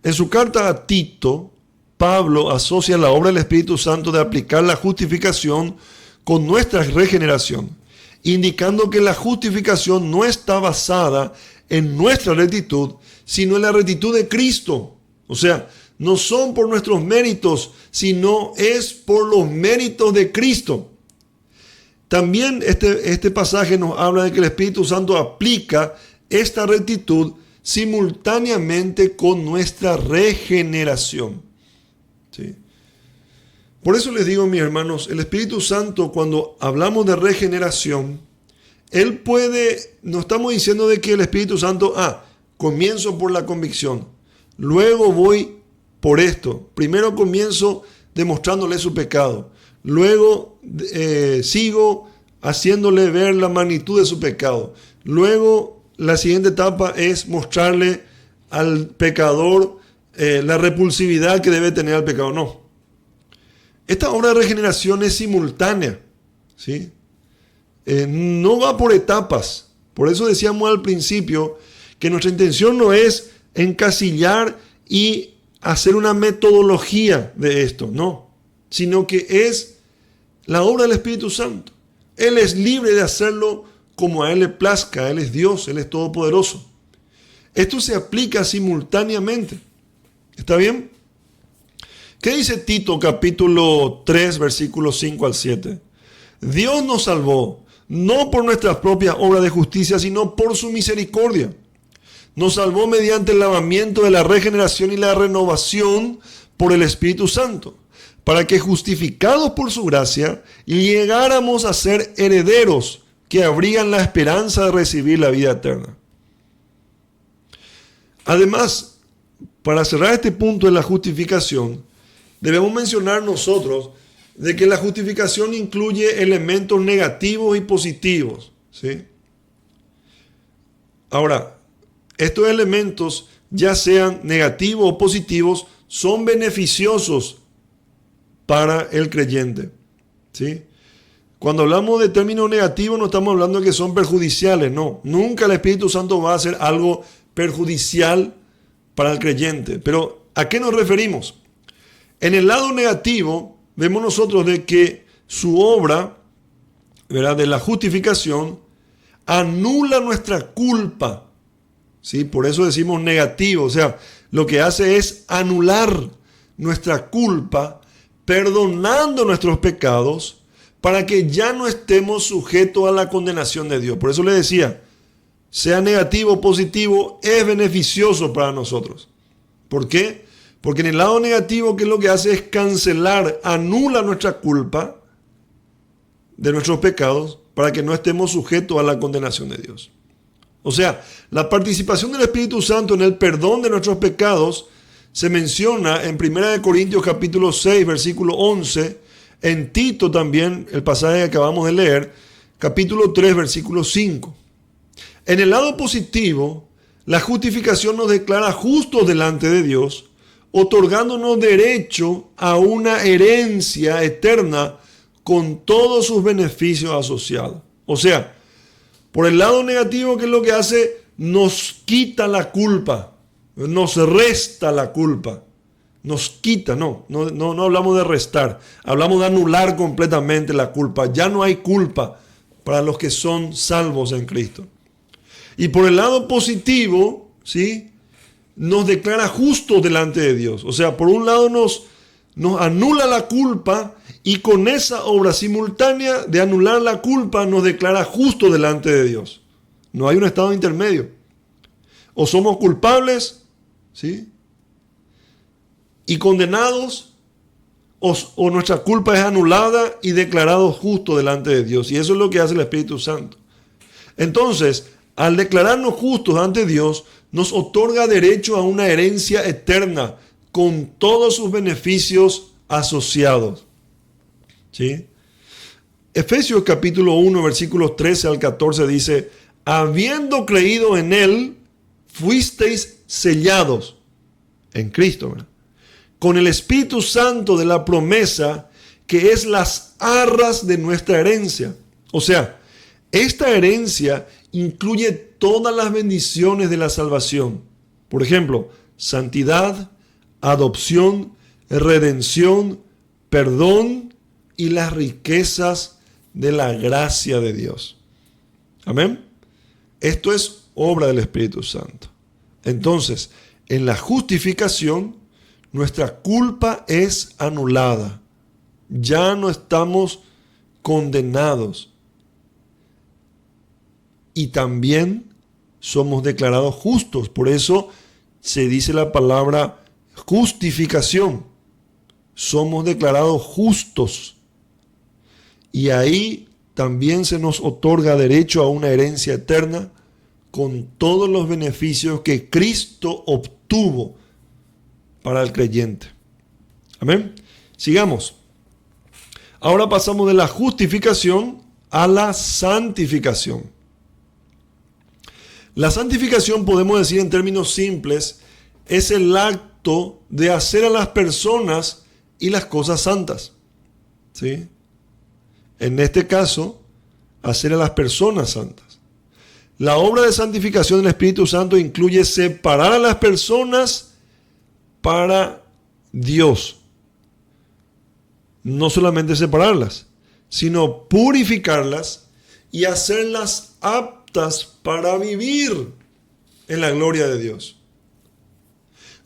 En su carta a Tito, Pablo asocia la obra del Espíritu Santo de aplicar la justificación con nuestra regeneración, indicando que la justificación no está basada en nuestra rectitud, sino en la rectitud de Cristo. O sea, no son por nuestros méritos, sino es por los méritos de Cristo. También este pasaje nos habla de que el Espíritu Santo aplica esta rectitud simultáneamente con nuestra regeneración. ¿Sí? Por eso les digo, mis hermanos, el Espíritu Santo, cuando hablamos de regeneración, Él puede, no estamos diciendo de que el Espíritu Santo, comienzo por la convicción, luego voy por esto, primero comienzo demostrándole su pecado, luego sigo haciéndole ver la magnitud de su pecado, luego la siguiente etapa es mostrarle al pecador la repulsividad que debe tener al pecado. No. Esta obra de regeneración es simultánea, ¿sí? No va por etapas. Por eso decíamos al principio que nuestra intención no es encasillar y hacer una metodología de esto, no. Sino que es la obra del Espíritu Santo. Él es libre de hacerlo como a Él le plazca. Él es Dios, Él es todopoderoso. Esto se aplica simultáneamente. ¿Está bien? ¿Qué dice Tito capítulo 3 versículos 5 al 7? Dios nos salvó, no por nuestras propias obras de justicia, sino por su misericordia. Nos salvó mediante el lavamiento de la regeneración y la renovación por el Espíritu Santo, para que justificados por su gracia, llegáramos a ser herederos que habrían la esperanza de recibir la vida eterna. Además, para cerrar este punto de la justificación, debemos mencionar nosotros de que la justificación incluye elementos negativos y positivos, ¿sí? Ahora, estos elementos, ya sean negativos o positivos, son beneficiosos para el creyente, ¿sí? Cuando hablamos de términos negativos no estamos hablando de que son perjudiciales, no. Nunca el Espíritu Santo va a hacer algo perjudicial para el creyente. Pero ¿a qué nos referimos? En el lado negativo vemos nosotros de que su obra, ¿verdad?, de la justificación anula nuestra culpa, ¿sí? Por eso decimos negativo, o sea, lo que hace es anular nuestra culpa, perdonando nuestros pecados, para que ya no estemos sujetos a la condenación de Dios. Por eso le decía, sea negativo o positivo, es beneficioso para nosotros. ¿Por qué? Porque en el lado negativo, ¿qué es lo que hace? Es cancelar, anula nuestra culpa de nuestros pecados, para que no estemos sujetos a la condenación de Dios. O sea, la participación del Espíritu Santo en el perdón de nuestros pecados se menciona en 1 Corintios capítulo 6, versículo 11, en Tito también, el pasaje que acabamos de leer, capítulo 3, versículo 5. En el lado positivo, la justificación nos declara justos delante de Dios, otorgándonos derecho a una herencia eterna con todos sus beneficios asociados. O sea, por el lado negativo, ¿qué es lo que hace? Nos quita la culpa, nos resta la culpa. Nos quita, no hablamos de restar, hablamos de anular completamente la culpa. Ya no hay culpa para los que son salvos en Cristo. Y por el lado positivo, ¿sí?, nos declara justos delante de Dios. O sea, por un lado nos anula la culpa y con esa obra simultánea de anular la culpa nos declara justos delante de Dios. No hay un estado intermedio. O somos culpables, ¿sí?, y condenados, o nuestra culpa es anulada y declarados justos delante de Dios. Y eso es lo que hace el Espíritu Santo. Entonces, al declararnos justos ante Dios, nos otorga derecho a una herencia eterna con todos sus beneficios asociados. ¿Sí? Efesios capítulo 1, versículos 13 al 14 dice: habiendo creído en Él, fuisteis sellados en Cristo, ¿verdad?, con el Espíritu Santo de la promesa, que es las arras de nuestra herencia. O sea, esta herencia incluye todas las bendiciones de la salvación. Por ejemplo, santidad, adopción, redención, perdón y las riquezas de la gracia de Dios. Amén. Esto es obra del Espíritu Santo. Entonces, en la justificación, nuestra culpa es anulada. Ya no estamos condenados. Y también somos declarados justos. Por eso se dice la palabra justificación. Somos declarados justos. Y ahí también se nos otorga derecho a una herencia eterna con todos los beneficios que Cristo obtuvo para el creyente. Amén. Sigamos. Ahora pasamos de la justificación a la santificación. La santificación, podemos decir en términos simples, es el acto de hacer a las personas y las cosas santas. ¿Sí? En este caso, hacer a las personas santas. La obra de santificación del Espíritu Santo incluye separar a las personas para Dios. No solamente separarlas, sino purificarlas y hacerlas aptas para vivir en la gloria de Dios.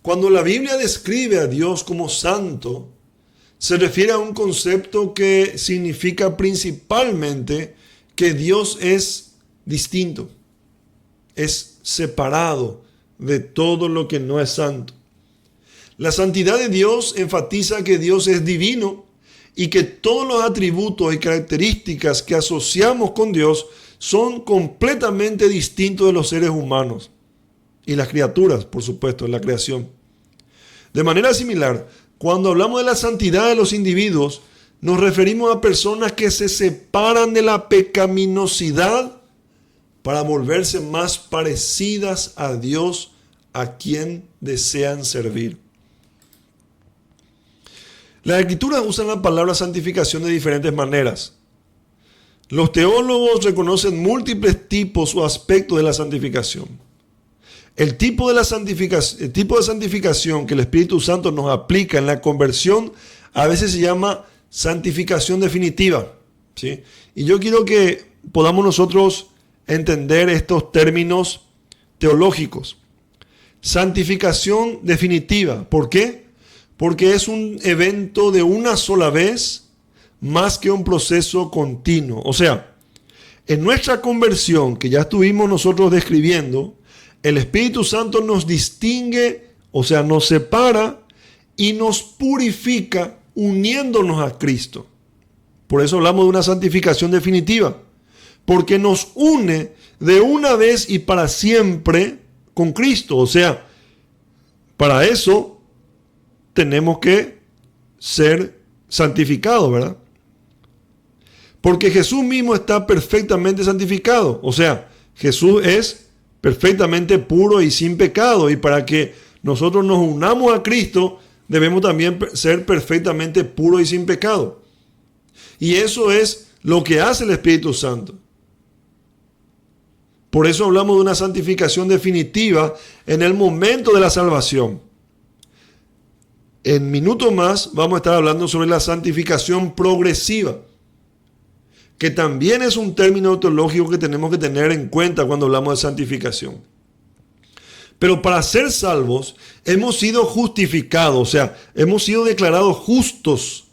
Cuando la Biblia describe a Dios como santo, se refiere a un concepto que significa principalmente que Dios es distinto, es separado de todo lo que no es santo. La santidad de Dios enfatiza que Dios es divino y que todos los atributos y características que asociamos con Dios son completamente distintos de los seres humanos y las criaturas, por supuesto, en la creación. De manera similar, cuando hablamos de la santidad de los individuos, nos referimos a personas que se separan de la pecaminosidad para volverse más parecidas a Dios, a quien desean servir. Las Escrituras usan la palabra santificación de diferentes maneras. Los teólogos reconocen múltiples tipos o aspectos de la santificación. El tipo de santificación que el Espíritu Santo nos aplica en la conversión a veces se llama santificación definitiva, ¿sí? Y yo quiero que podamos nosotros entender estos términos teológicos. Santificación definitiva. ¿Por qué? Porque es un evento de una sola vez más que un proceso continuo. O sea, en nuestra conversión, que ya estuvimos nosotros describiendo, el Espíritu Santo nos distingue, o sea, nos separa y nos purifica uniéndonos a Cristo. Por eso hablamos de una santificación definitiva, porque nos une de una vez y para siempre con Cristo. O sea, para eso tenemos que ser santificados, ¿verdad? Porque Jesús mismo está perfectamente santificado. O sea, Jesús es perfectamente puro y sin pecado. Y para que nosotros nos unamos a Cristo, debemos también ser perfectamente puros y sin pecado. Y eso es lo que hace el Espíritu Santo. Por eso hablamos de una santificación definitiva en el momento de la salvación. En minutos más vamos a estar hablando sobre la santificación progresiva, que también es un término teológico que tenemos que tener en cuenta cuando hablamos de santificación. Pero para ser salvos hemos sido justificados, o sea, hemos sido declarados justos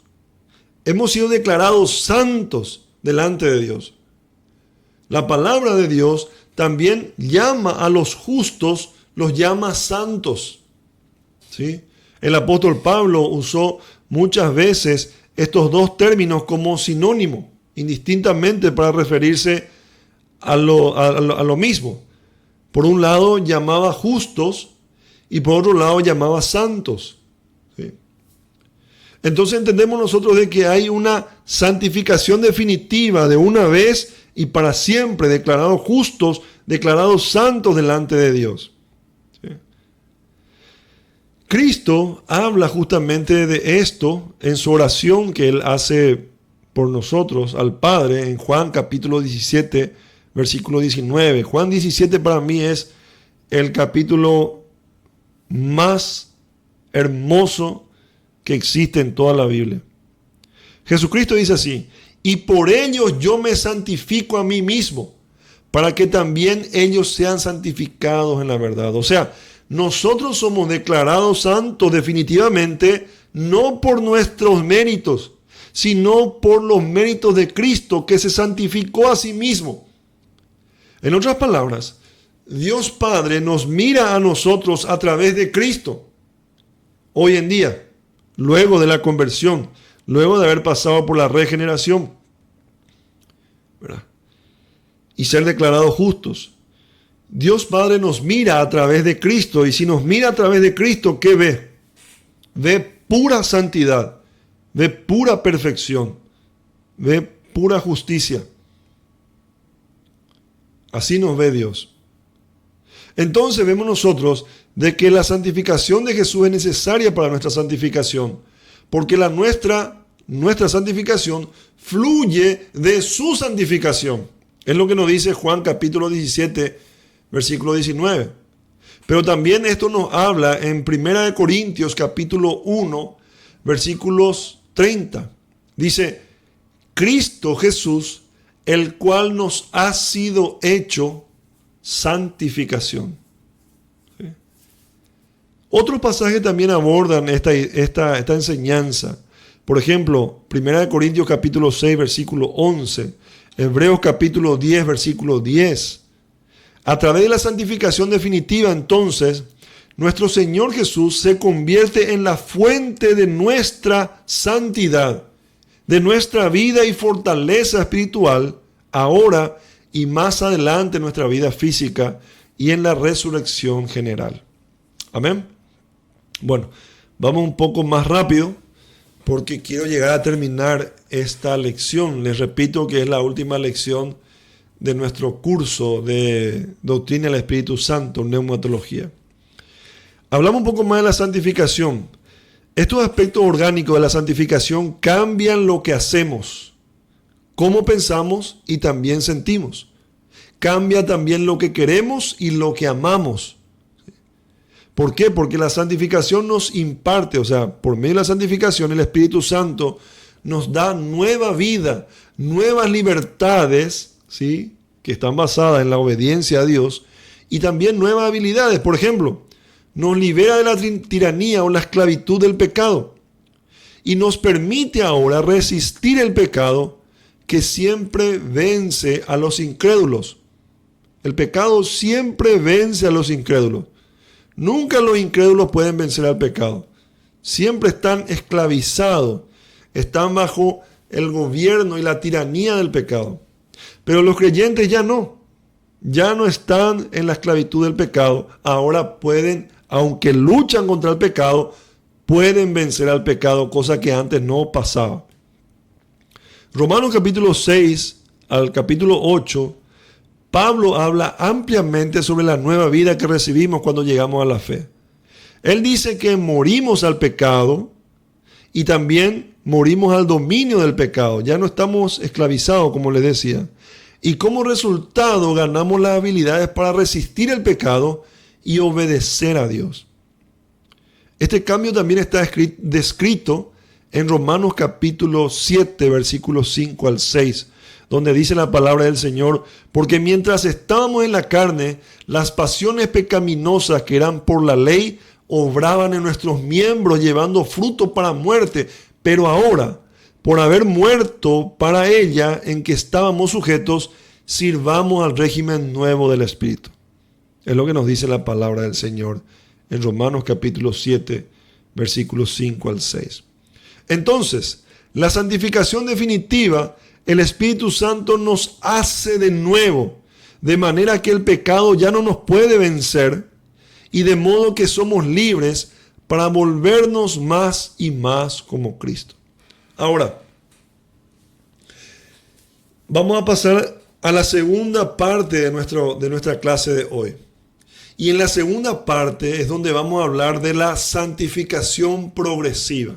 Hemos sido declarados santos delante de Dios. La palabra de Dios también llama a los justos, los llama santos. ¿Sí? El apóstol Pablo usó muchas veces estos dos términos como sinónimo, indistintamente para referirse a lo mismo. Por un lado llamaba justos y por otro lado llamaba santos. ¿Sí? Entonces entendemos nosotros de que hay una santificación definitiva de una vez y para siempre, declarados justos, declarados santos delante de Dios. ¿Sí? Cristo habla justamente de esto en su oración que Él hace por nosotros al Padre en Juan capítulo 17, versículo 19. Juan 17 para mí es el capítulo más hermoso que existe en toda la Biblia. Jesucristo dice así: y por ellos yo me santifico a mí mismo, para que también ellos sean santificados en la verdad. O sea, nosotros somos declarados santos definitivamente, no por nuestros méritos, sino por los méritos de Cristo, que se santificó a sí mismo. En otras palabras, Dios Padre nos mira a nosotros a través de Cristo. Hoy en día, luego de la conversión, luego de haber pasado por la regeneración, ¿verdad? Y ser declarados justos. Dios Padre nos mira a través de Cristo, y si nos mira a través de Cristo, ¿qué ve? Ve pura santidad, ve pura perfección, ve pura justicia. Así nos ve Dios. Entonces vemos nosotros de que la santificación de Jesús es necesaria para nuestra santificación, porque nuestra santificación fluye de su santificación. Es lo que nos dice Juan capítulo 17, versículo 19. Pero también esto nos habla en 1 Corintios capítulo 1, versículos 30. Dice: Cristo Jesús, el cual nos ha sido hecho santificación. ¿Sí? Otros pasajes también abordan esta enseñanza. Por ejemplo, 1 Corintios capítulo 6, versículo 11. Hebreos capítulo 10, versículo 10. A través de la santificación definitiva, entonces, nuestro Señor Jesús se convierte en la fuente de nuestra santidad, de nuestra vida y fortaleza espiritual, ahora y más adelante en nuestra vida física y en la resurrección general. Amén. Bueno, vamos un poco más rápido porque quiero llegar a terminar esta lección. Les repito que es la última lección de nuestro curso de Doctrina del Espíritu Santo, Neumatología. Hablamos un poco más de la santificación. Estos aspectos orgánicos de la santificación cambian lo que hacemos, cómo pensamos y también sentimos. Cambia también lo que queremos y lo que amamos. ¿Por qué? Porque la santificación nos imparte, o sea, por medio de la santificación el Espíritu Santo nos da nueva vida, nuevas libertades, ¿sí?, que están basadas en la obediencia a Dios, y también nuevas habilidades. Por ejemplo, nos libera de la tiranía o la esclavitud del pecado y nos permite ahora resistir el pecado que siempre vence a los incrédulos. El pecado siempre vence a los incrédulos. Nunca los incrédulos pueden vencer al pecado. Siempre están esclavizados, están bajo el gobierno y la tiranía del pecado. Pero los creyentes ya no están en la esclavitud del pecado. Ahora pueden, aunque luchan contra el pecado, pueden vencer al pecado, cosa que antes no pasaba. Romanos capítulo 6 al capítulo 8, Pablo habla ampliamente sobre la nueva vida que recibimos cuando llegamos a la fe. Él dice que morimos al pecado y también morimos al dominio del pecado. Ya no estamos esclavizados, como les decía. Y como resultado ganamos las habilidades para resistir el pecado y obedecer a Dios. Este cambio también está descrito en Romanos capítulo 7, versículos 5 al 6, donde dice la palabra del Señor: porque mientras estábamos en la carne, las pasiones pecaminosas que eran por la ley obraban en nuestros miembros, llevando fruto para muerte. Pero ahora, por haber muerto para ella en que estábamos sujetos, sirvamos al régimen nuevo del Espíritu. Es lo que nos dice la palabra del Señor en Romanos capítulo 7, versículos 5 al 6. Entonces, la santificación definitiva, el Espíritu Santo nos hace de nuevo, de manera que el pecado ya no nos puede vencer y de modo que somos libres para volvernos más y más como Cristo. Ahora, vamos a pasar a la segunda parte de nuestra clase de hoy. Y en la segunda parte es donde vamos a hablar de la santificación progresiva.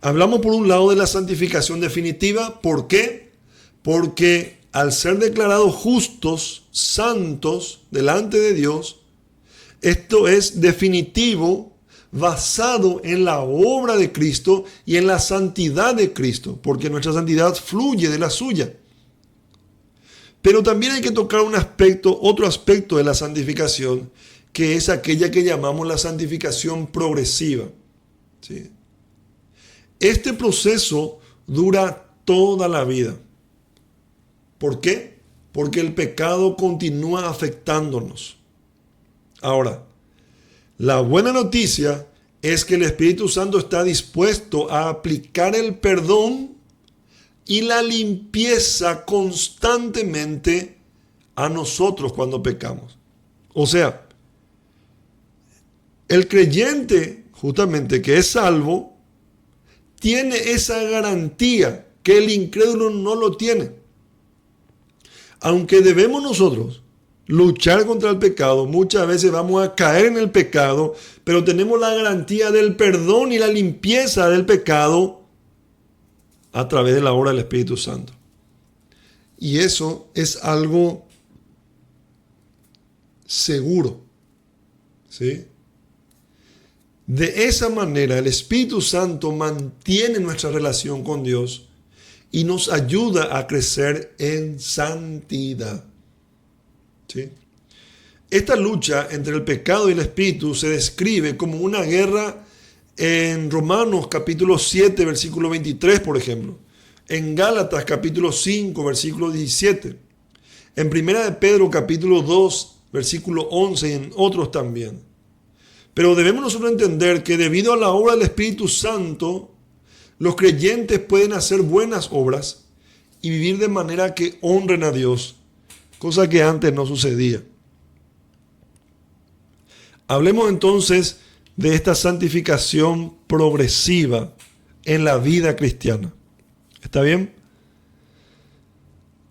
Hablamos por un lado de la santificación definitiva. ¿Por qué? Porque al ser declarados justos, santos, delante de Dios, esto es definitivo, basado en la obra de Cristo y en la santidad de Cristo, porque nuestra santidad fluye de la suya. Pero también hay que tocar otro aspecto de la santificación, que es aquella que llamamos la santificación progresiva. ¿Sí? Este proceso dura toda la vida. ¿Por qué? Porque el pecado continúa afectándonos. Ahora, la buena noticia es que el Espíritu Santo está dispuesto a aplicar el perdón y la limpieza constantemente a nosotros cuando pecamos. O sea, el creyente, justamente que es salvo, tiene esa garantía que el incrédulo no lo tiene. Aunque debemos nosotros luchar contra el pecado, muchas veces vamos a caer en el pecado, pero tenemos la garantía del perdón y la limpieza del pecado a través de la obra del Espíritu Santo. Y eso es algo seguro. ¿Sí? De esa manera, el Espíritu Santo mantiene nuestra relación con Dios y nos ayuda a crecer en santidad. ¿Sí? Esta lucha entre el pecado y el Espíritu se describe como una guerra en Romanos capítulo 7, versículo 23, por ejemplo. En Gálatas capítulo 5, versículo 17. En Primera de Pedro capítulo 2, versículo 11 y en otros también. Pero debemos nosotros entender que debido a la obra del Espíritu Santo, los creyentes pueden hacer buenas obras y vivir de manera que honren a Dios, cosa que antes no sucedía. Hablemos entonces de esta santificación progresiva en la vida cristiana. ¿Está bien?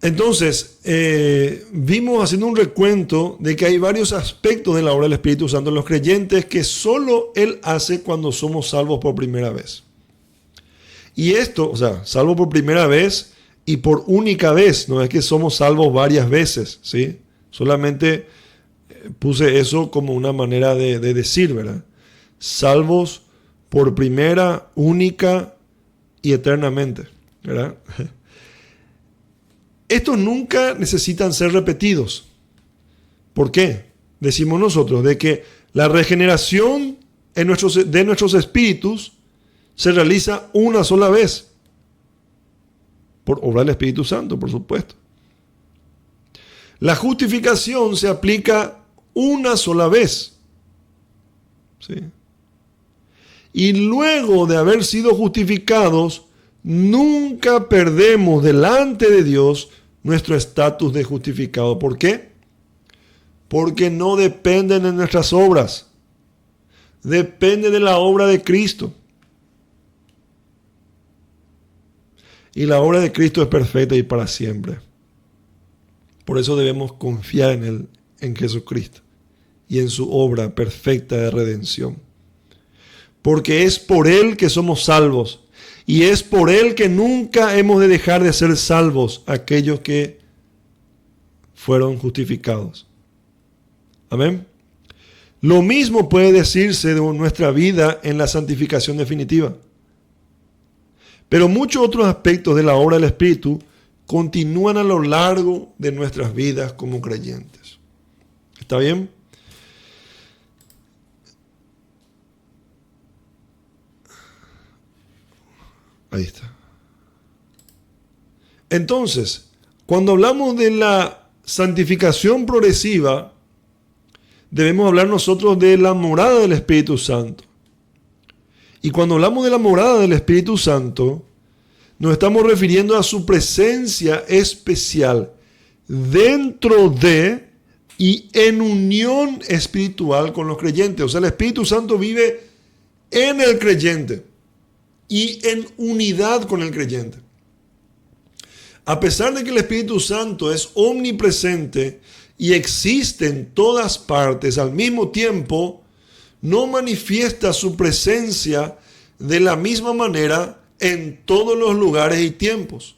Entonces, vimos haciendo un recuento de que hay varios aspectos de la obra del Espíritu Santo en los creyentes que solo Él hace cuando somos salvos por primera vez. Y esto, o sea, salvo por primera vez y por única vez, no es que somos salvos varias veces, ¿sí? Solamente puse eso como una manera de decir, ¿verdad? Salvos por primera, única y eternamente, ¿verdad? Estos nunca necesitan ser repetidos. ¿Por qué? Decimos nosotros de que la regeneración de nuestros espíritus se realiza una sola vez. Por obra del Espíritu Santo, por supuesto. La justificación se aplica una sola vez. ¿Sí? Y luego de haber sido justificados, nunca perdemos delante de Dios nuestro estatus de justificado. ¿Por qué? Porque no dependen de nuestras obras. Depende de la obra de Cristo. Y la obra de Cristo es perfecta y para siempre. Por eso debemos confiar en Él, en Jesucristo, y en su obra perfecta de redención. Porque es por Él que somos salvos. Y es por Él que nunca hemos de dejar de ser salvos aquellos que fueron justificados. Amén. Lo mismo puede decirse de nuestra vida en la santificación definitiva. Pero muchos otros aspectos de la obra del Espíritu continúan a lo largo de nuestras vidas como creyentes. ¿Está bien? Ahí está. Entonces, cuando hablamos de la santificación progresiva, debemos hablar nosotros de la morada del Espíritu Santo. Y cuando hablamos de la morada del Espíritu Santo, nos estamos refiriendo a su presencia especial dentro de y en unión espiritual con los creyentes. O sea, el Espíritu Santo vive en el creyente y en unidad con el creyente. A pesar de que el Espíritu Santo es omnipresente y existe en todas partes al mismo tiempo, no manifiesta su presencia de la misma manera en todos los lugares y tiempos.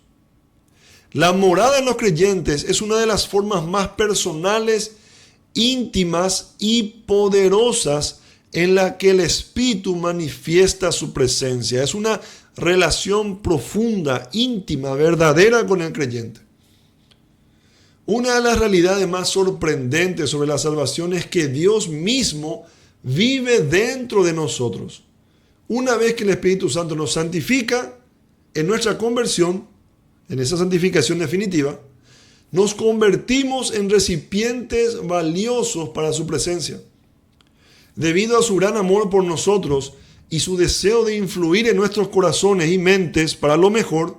La morada en los creyentes es una de las formas más personales, íntimas y poderosas en la que el Espíritu manifiesta su presencia. Es una relación profunda, íntima, verdadera con el creyente. Una de las realidades más sorprendentes sobre la salvación es que Dios mismo vive dentro de nosotros. Una vez que el Espíritu Santo nos santifica, en nuestra conversión, en esa santificación definitiva, nos convertimos en recipientes valiosos para su presencia. Debido a su gran amor por nosotros y su deseo de influir en nuestros corazones y mentes para lo mejor,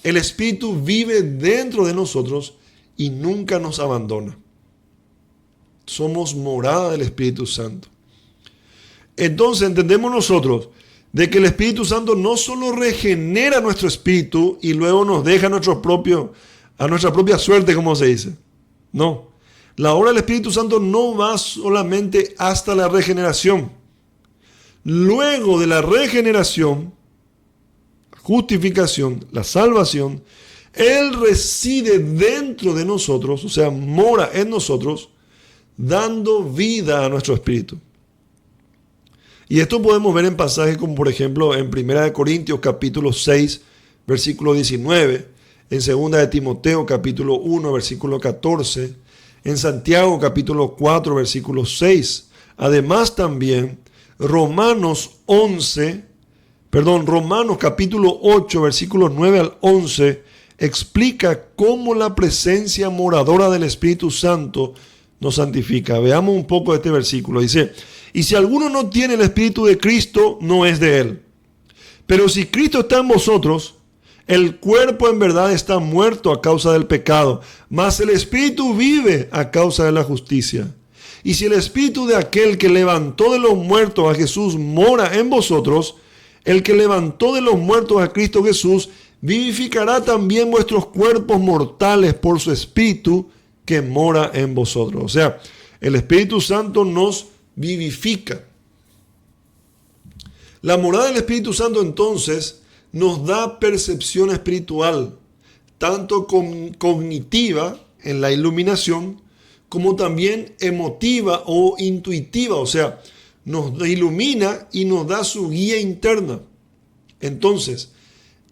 el Espíritu vive dentro de nosotros y nunca nos abandona. Somos morada del Espíritu Santo. Entonces entendemos nosotros de que el Espíritu Santo no solo regenera nuestro espíritu y luego nos deja a nuestra propia suerte, como se dice. No. La obra del Espíritu Santo no va solamente hasta la regeneración. Luego de la regeneración, justificación, la salvación, Él reside dentro de nosotros, o sea, mora en nosotros, dando vida a nuestro espíritu. Y esto podemos ver en pasajes como por ejemplo en 1 Corintios capítulo 6, versículo 19, en 2 de Timoteo capítulo 1, versículo 14, en Santiago capítulo 4, versículo 6. Además también Romanos capítulo 8, versículos 9 al 11, explica cómo la presencia moradora del Espíritu Santo nos santifica. Veamos un poco de este versículo. Dice: y si alguno no tiene el Espíritu de Cristo, no es de él. Pero si Cristo está en vosotros, el cuerpo en verdad está muerto a causa del pecado, mas el Espíritu vive a causa de la justicia. Y si el Espíritu de aquel que levantó de los muertos a Jesús mora en vosotros, el que levantó de los muertos a Cristo Jesús vivificará también vuestros cuerpos mortales por su Espíritu que mora en vosotros. O sea, el Espíritu Santo nos vivifica. La morada del Espíritu Santo entonces nos da percepción espiritual, tanto cognitiva en la iluminación, como también emotiva o intuitiva, o sea, nos ilumina y nos da su guía interna. Entonces,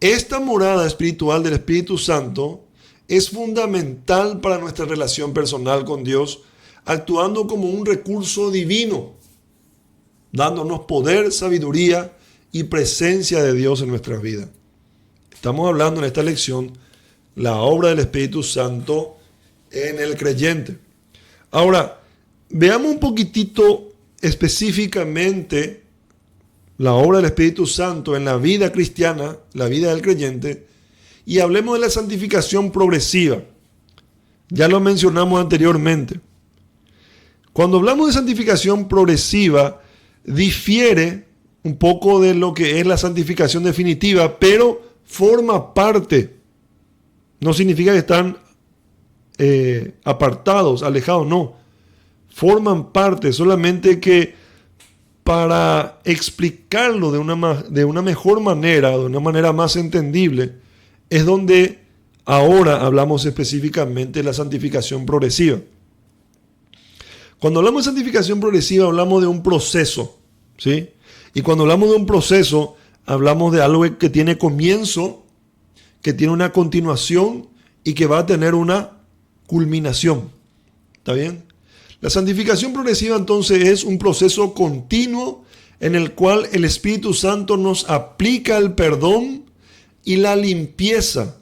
esta morada espiritual del Espíritu Santo es fundamental para nuestra relación personal con Dios, actuando como un recurso divino, dándonos poder, sabiduría y presencia de Dios en nuestras vidas. Estamos hablando en esta lección la obra del Espíritu Santo en el creyente. Ahora, veamos un poquitito específicamente la obra del Espíritu Santo en la vida cristiana, la vida del creyente, y hablemos de la santificación progresiva. Ya lo mencionamos anteriormente. Cuando hablamos de santificación progresiva, difiere un poco de lo que es la santificación definitiva, pero forma parte. No significa que están apartados, alejados, no. Forman parte, solamente que para explicarlo de una mejor manera, de una manera más entendible, es donde ahora hablamos específicamente de la santificación progresiva. Cuando hablamos de santificación progresiva hablamos de un proceso, ¿sí? Y cuando hablamos de un proceso hablamos de algo que tiene comienzo, que tiene una continuación y que va a tener una culminación. ¿Está bien? La santificación progresiva entonces es un proceso continuo en el cual el Espíritu Santo nos aplica el perdón y la limpieza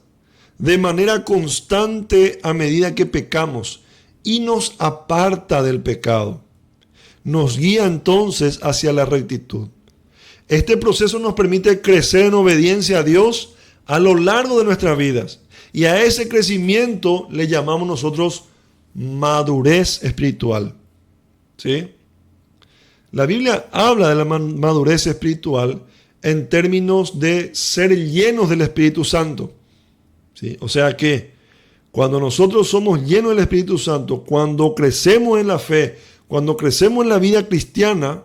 de manera constante a medida que pecamos y nos aparta del pecado. Nos guía entonces hacia la rectitud. Este proceso nos permite crecer en obediencia a Dios a lo largo de nuestras vidas. Y a ese crecimiento le llamamos nosotros madurez espiritual. ¿Sí? La Biblia habla de la madurez espiritual en términos de ser llenos del Espíritu Santo. ¿Sí? O sea que cuando nosotros somos llenos del Espíritu Santo, cuando crecemos en la fe, cuando crecemos en la vida cristiana,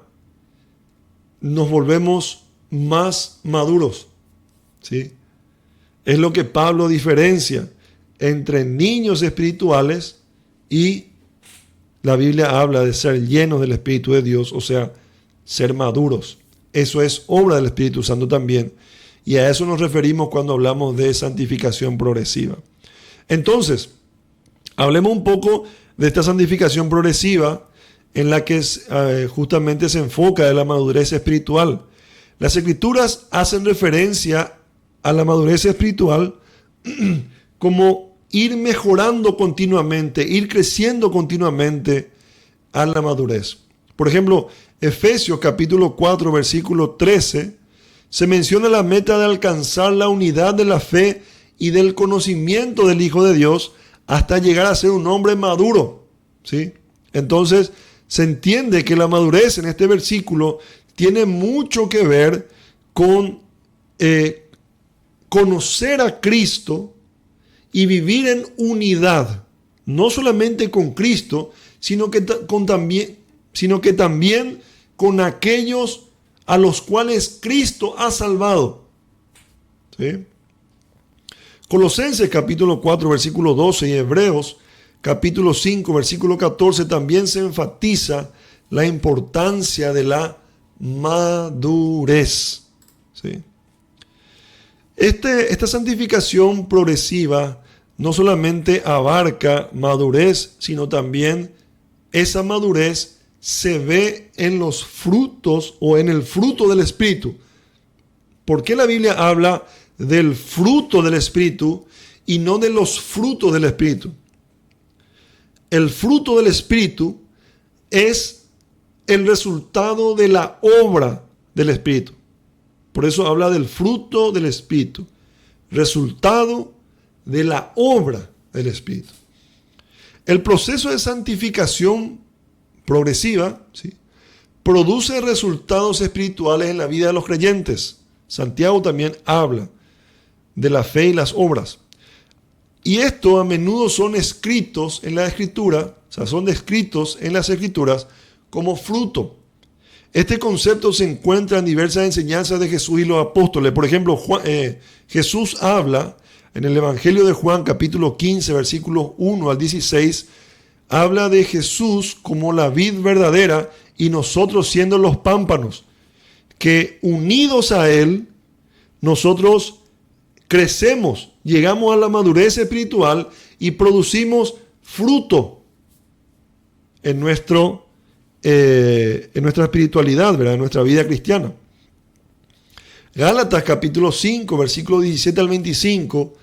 nos volvemos más maduros. ¿Sí? Es lo que Pablo diferencia entre niños espirituales y la Biblia habla de ser llenos del Espíritu de Dios, o sea, ser maduros. Eso es obra del Espíritu Santo también. Y a eso nos referimos cuando hablamos de santificación progresiva. Entonces, hablemos un poco de esta santificación progresiva en la que justamente se enfoca en la madurez espiritual. Las Escrituras hacen referencia a la madurez espiritual como ir mejorando continuamente, ir creciendo continuamente a la madurez. Por ejemplo, Efesios capítulo 4, versículo 13, se menciona la meta de alcanzar la unidad de la fe y del conocimiento del Hijo de Dios hasta llegar a ser un hombre maduro. ¿Sí? Entonces, se entiende que la madurez en este versículo tiene mucho que ver con conocer a Cristo y vivir en unidad, no solamente con Cristo, sino que también con aquellos a los cuales Cristo ha salvado. ¿Sí? Colosenses capítulo 4, versículo 12 y Hebreos capítulo 5, versículo 14 también se enfatiza la importancia de la madurez. ¿Sí? Esta santificación progresiva no solamente abarca madurez, sino también esa madurez se ve en los frutos o en el fruto del Espíritu. ¿Por qué la Biblia habla del fruto del Espíritu y no de los frutos del Espíritu? El fruto del Espíritu es el resultado de la obra del Espíritu. Por eso habla del fruto del Espíritu, resultado de la obra del Espíritu. El proceso de santificación progresiva, ¿sí?, produce resultados espirituales en la vida de los creyentes. Santiago también habla de la fe y las obras. Y esto a menudo son escritos en la Escritura, o sea, son descritos en las Escrituras como fruto. Este concepto se encuentra en diversas enseñanzas de Jesús y los apóstoles. Por ejemplo, Jesús habla en el Evangelio de Juan, capítulo 15, versículos 1 al 16, habla de Jesús como la vid verdadera y nosotros siendo los pámpanos, que unidos a Él, nosotros crecemos, llegamos a la madurez espiritual y producimos fruto en nuestra espiritualidad, ¿verdad?, en nuestra vida cristiana. Gálatas capítulo 5, versículos 17 al 25,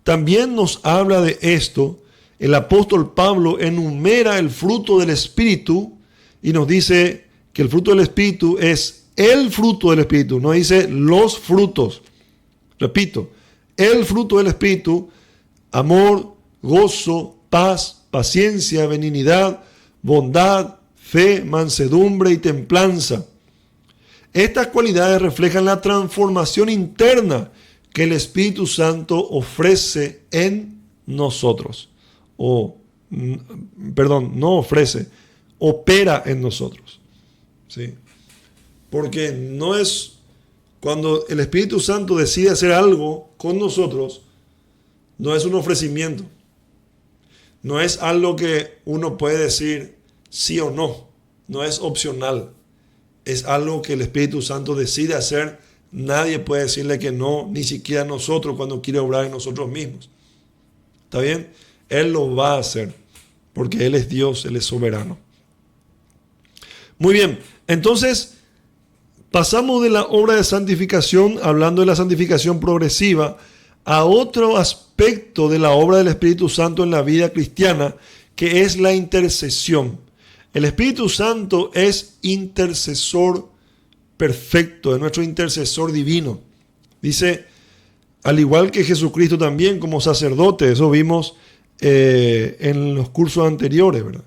también nos habla de esto. El apóstol Pablo enumera el fruto del Espíritu y nos dice que el fruto del Espíritu es el fruto del Espíritu, no dice los frutos. Repito, el fruto del Espíritu: amor, gozo, paz, paciencia, benignidad, bondad, fe, mansedumbre y templanza. Estas cualidades reflejan la transformación interna que el Espíritu Santo ofrece en nosotros. Opera en nosotros. ¿Sí? Porque no es cuando el Espíritu Santo decide hacer algo con nosotros, no es un ofrecimiento. No es algo que uno puede decir sí o no. No es opcional. Es algo que el Espíritu Santo decide hacer. Nadie puede decirle que no, ni siquiera nosotros cuando quiere obrar en nosotros mismos. ¿Está bien? Él lo va a hacer porque Él es Dios, Él es soberano. Muy bien, entonces pasamos de la obra de santificación, hablando de la santificación progresiva, a otro aspecto de la obra del Espíritu Santo en la vida cristiana, que es la intercesión. El Espíritu Santo es intercesor perfecto, es nuestro intercesor divino. Dice, al igual que Jesucristo también como sacerdote, eso vimos en los cursos anteriores, ¿verdad?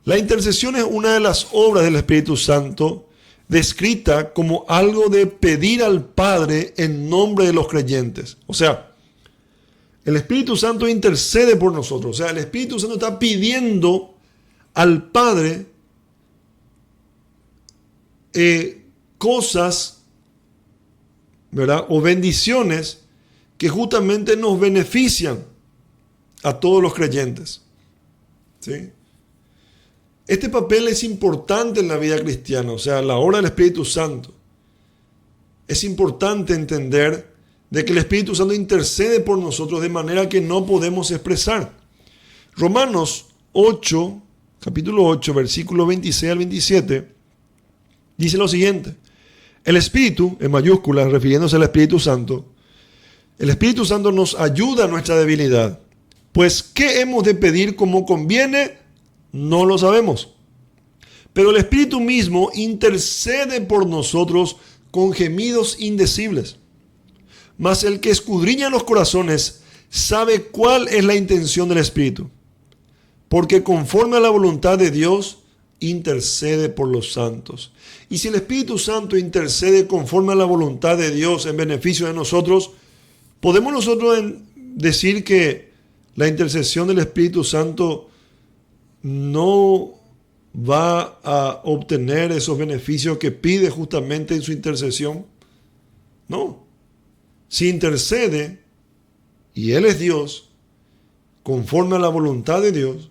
La intercesión es una de las obras del Espíritu Santo, descrita como algo de pedir al Padre en nombre de los creyentes. O sea, el Espíritu Santo intercede por nosotros. O sea, el Espíritu Santo está pidiendo al Padre cosas, ¿verdad? O bendiciones que justamente nos benefician a todos los creyentes. ¿Sí? Este papel es importante en la vida cristiana, o sea, la obra del Espíritu Santo. Es importante entender de que el Espíritu Santo intercede por nosotros de manera que no podemos expresar. Romanos 8, capítulo 8, versículos 26 al 27, dice lo siguiente. El Espíritu, en mayúsculas, refiriéndose al Espíritu Santo, el Espíritu Santo nos ayuda a nuestra debilidad. Pues, ¿qué hemos de pedir como conviene? No lo sabemos. Pero el Espíritu mismo intercede por nosotros con gemidos indecibles. Mas el que escudriña los corazones sabe cuál es la intención del Espíritu. Porque conforme a la voluntad de Dios, intercede por los santos. Y si el Espíritu Santo intercede conforme a la voluntad de Dios en beneficio de nosotros, ¿podemos nosotros decir que la intercesión del Espíritu Santo no va a obtener esos beneficios que pide justamente en su intercesión? No. Si intercede, y Él es Dios, conforme a la voluntad de Dios,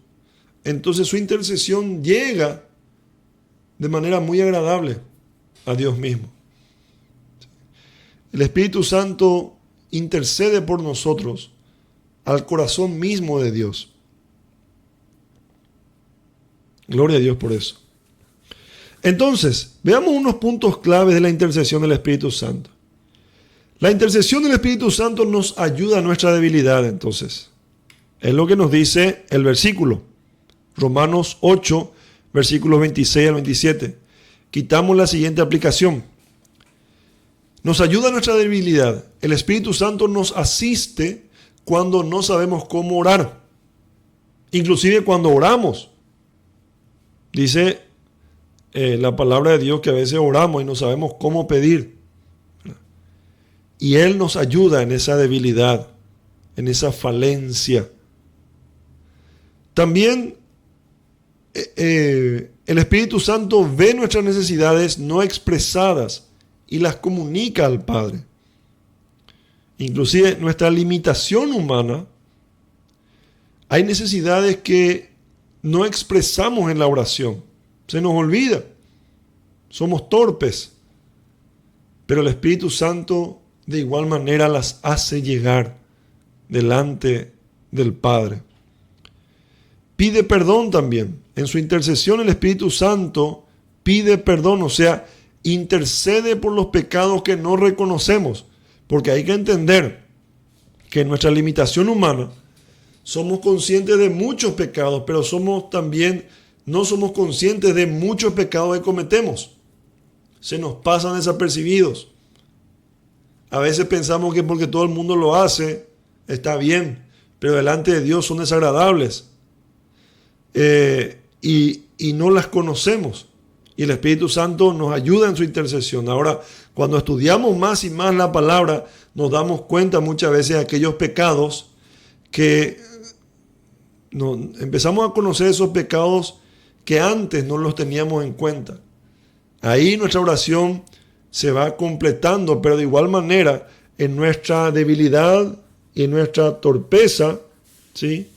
entonces su intercesión llega de manera muy agradable a Dios mismo. El Espíritu Santo intercede por nosotros al corazón mismo de Dios. Gloria a Dios por eso. Entonces, veamos unos puntos claves de la intercesión del Espíritu Santo. La intercesión del Espíritu Santo nos ayuda a nuestra debilidad, entonces. Es lo que nos dice el versículo. Romanos 8, versículos 26 al 27. Quitamos la siguiente aplicación. Nos ayuda a nuestra debilidad. El Espíritu Santo nos asiste cuando no sabemos cómo orar. Inclusive cuando oramos. Dice la palabra de Dios que a veces oramos y no sabemos cómo pedir. Y Él nos ayuda en esa debilidad, en esa falencia. También el Espíritu Santo ve nuestras necesidades no expresadas y las comunica al Padre. Inclusive nuestra limitación humana, hay necesidades que no expresamos en la oración. Se nos olvida. Somos torpes. Pero el Espíritu Santo de igual manera las hace llegar delante del Padre. Pide perdón también. En su intercesión el Espíritu Santo pide perdón, o sea, intercede por los pecados que no reconocemos. Porque hay que entender que en nuestra limitación humana somos conscientes de muchos pecados, pero no somos conscientes de muchos pecados que cometemos. Se nos pasan desapercibidos. A veces pensamos que porque todo el mundo lo hace, está bien, pero delante de Dios son desagradables. Y no las conocemos. Y el Espíritu Santo nos ayuda en su intercesión. Ahora, cuando estudiamos más y más la palabra, nos damos cuenta muchas veces de aquellos pecados que empezamos a conocer esos pecados que antes no los teníamos en cuenta. Ahí nuestra oración se va completando, pero de igual manera, en nuestra debilidad y en nuestra torpeza, ¿sí?,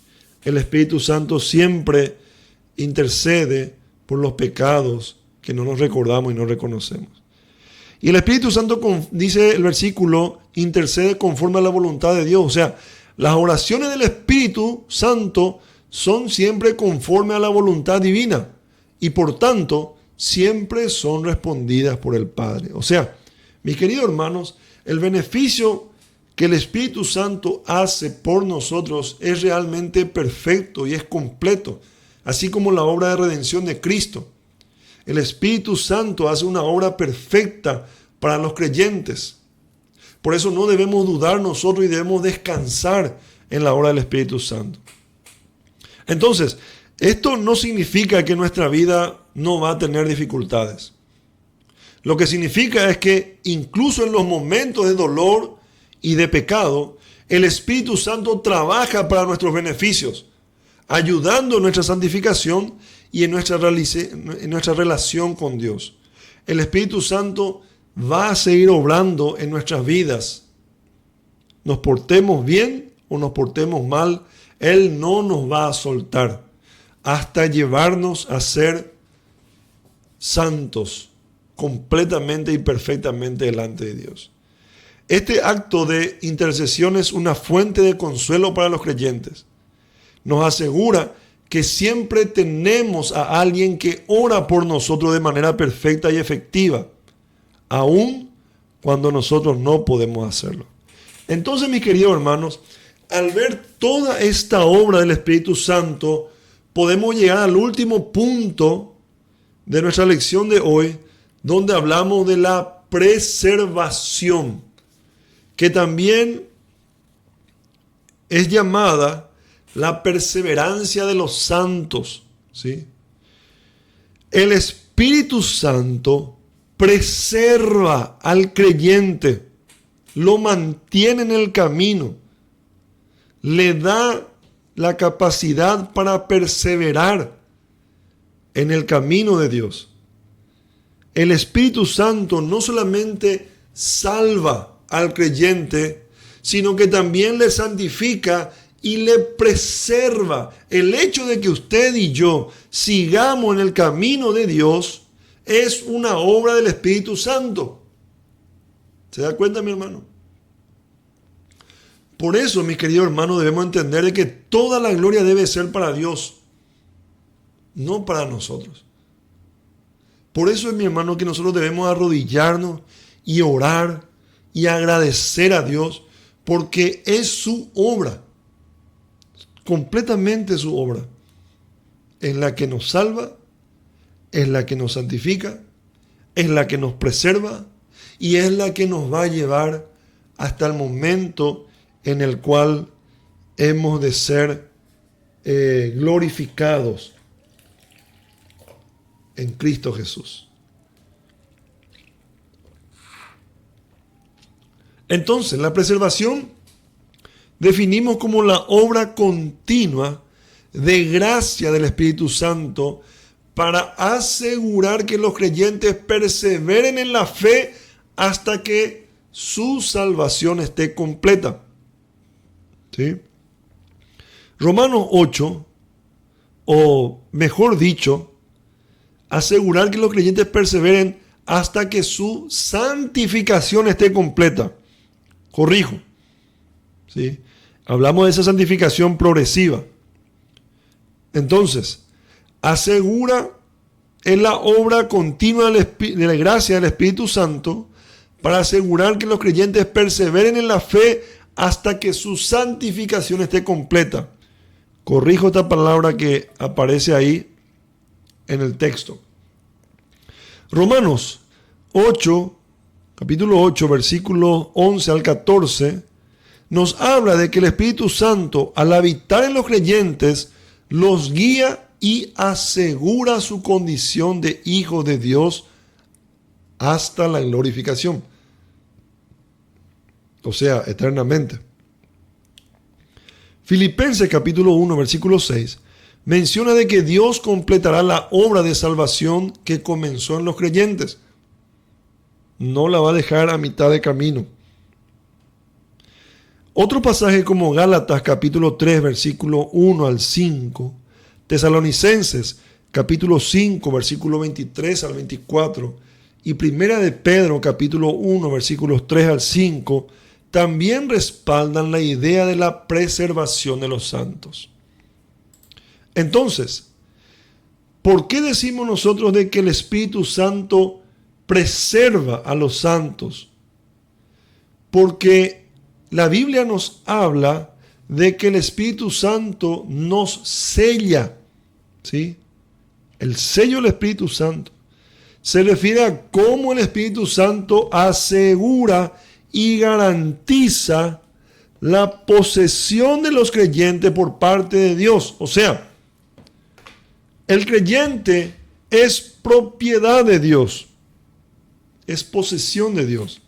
el Espíritu Santo siempre intercede por los pecados que no nos recordamos y no reconocemos. Y el Espíritu Santo, dice el versículo, intercede conforme a la voluntad de Dios. O sea, las oraciones del Espíritu Santo son siempre conforme a la voluntad divina. Y por tanto, siempre son respondidas por el Padre. O sea, mis queridos hermanos, el beneficio que el Espíritu Santo hace por nosotros es realmente perfecto y es completo, así como la obra de redención de Cristo. El Espíritu Santo hace una obra perfecta para los creyentes. Por eso no debemos dudar nosotros y debemos descansar en la obra del Espíritu Santo. Entonces, esto no significa que nuestra vida no va a tener dificultades. Lo que significa es que incluso en los momentos de dolor y de pecado, el Espíritu Santo trabaja para nuestros beneficios, ayudando en nuestra santificación y en nuestra relación con Dios. El Espíritu Santo va a seguir obrando en nuestras vidas. Nos portemos bien o nos portemos mal, Él no nos va a soltar hasta llevarnos a ser santos completamente y perfectamente delante de Dios. Este acto de intercesión es una fuente de consuelo para los creyentes. Nos asegura que siempre tenemos a alguien que ora por nosotros de manera perfecta y efectiva, aun cuando nosotros no podemos hacerlo. Entonces, mis queridos hermanos, al ver toda esta obra del Espíritu Santo, podemos llegar al último punto de nuestra lección de hoy, donde hablamos de la preservación, que también es llamada la perseverancia de los santos, ¿sí? El Espíritu Santo preserva al creyente, lo mantiene en el camino, le da la capacidad para perseverar en el camino de Dios. El Espíritu Santo no solamente salva al creyente, sino que también le santifica y le preserva. El hecho de que usted y yo sigamos en el camino de Dios es una obra del Espíritu Santo. ¿Se da cuenta, mi hermano? Por eso, mis queridos hermanos, debemos entender de que toda la gloria debe ser para Dios, no para nosotros. Por eso es, mi hermano, que nosotros debemos arrodillarnos y orar y agradecer a Dios, porque es su obra, completamente su obra, en la que nos salva, es la que nos santifica, es la que nos preserva y es la que nos va a llevar hasta el momento en el cual hemos de ser glorificados en Cristo Jesús. Entonces, la preservación definimos como la obra continua de gracia del Espíritu Santo para asegurar que los creyentes perseveren en la fe hasta que su salvación esté completa. ¿Sí? Romanos 8, o mejor dicho, asegurar que los creyentes perseveren hasta que su santificación esté completa. Corrijo. ¿Sí? Hablamos de esa santificación progresiva. Entonces, asegura en la obra continua de la gracia del Espíritu Santo para asegurar que los creyentes perseveren en la fe hasta que su santificación esté completa. Corrijo esta palabra que aparece ahí en el texto. Romanos 8, capítulo 8, versículos 11 al 14, nos habla de que el Espíritu Santo, al habitar en los creyentes, los guía y asegura su condición de hijos de Dios hasta la glorificación. O sea, eternamente. Filipenses capítulo 1, versículo 6, menciona de que Dios completará la obra de salvación que comenzó en los creyentes. No la va a dejar a mitad de camino. Otro pasaje como Gálatas capítulo 3, versículo 1 al 5, Tesalonicenses capítulo 5, versículo 23 al 24, y Primera de Pedro capítulo 1, versículos 3 al 5, también respaldan la idea de la preservación de los santos. Entonces, ¿Por qué decimos nosotros de que el Espíritu Santo preserva a los santos? Porque la Biblia nos habla de que el Espíritu Santo nos sella, ¿sí? El sello del Espíritu Santo se refiere a cómo el Espíritu Santo asegura y garantiza la posesión de los creyentes por parte de Dios. O sea, el creyente es propiedad de Dios, es posesión de Dios.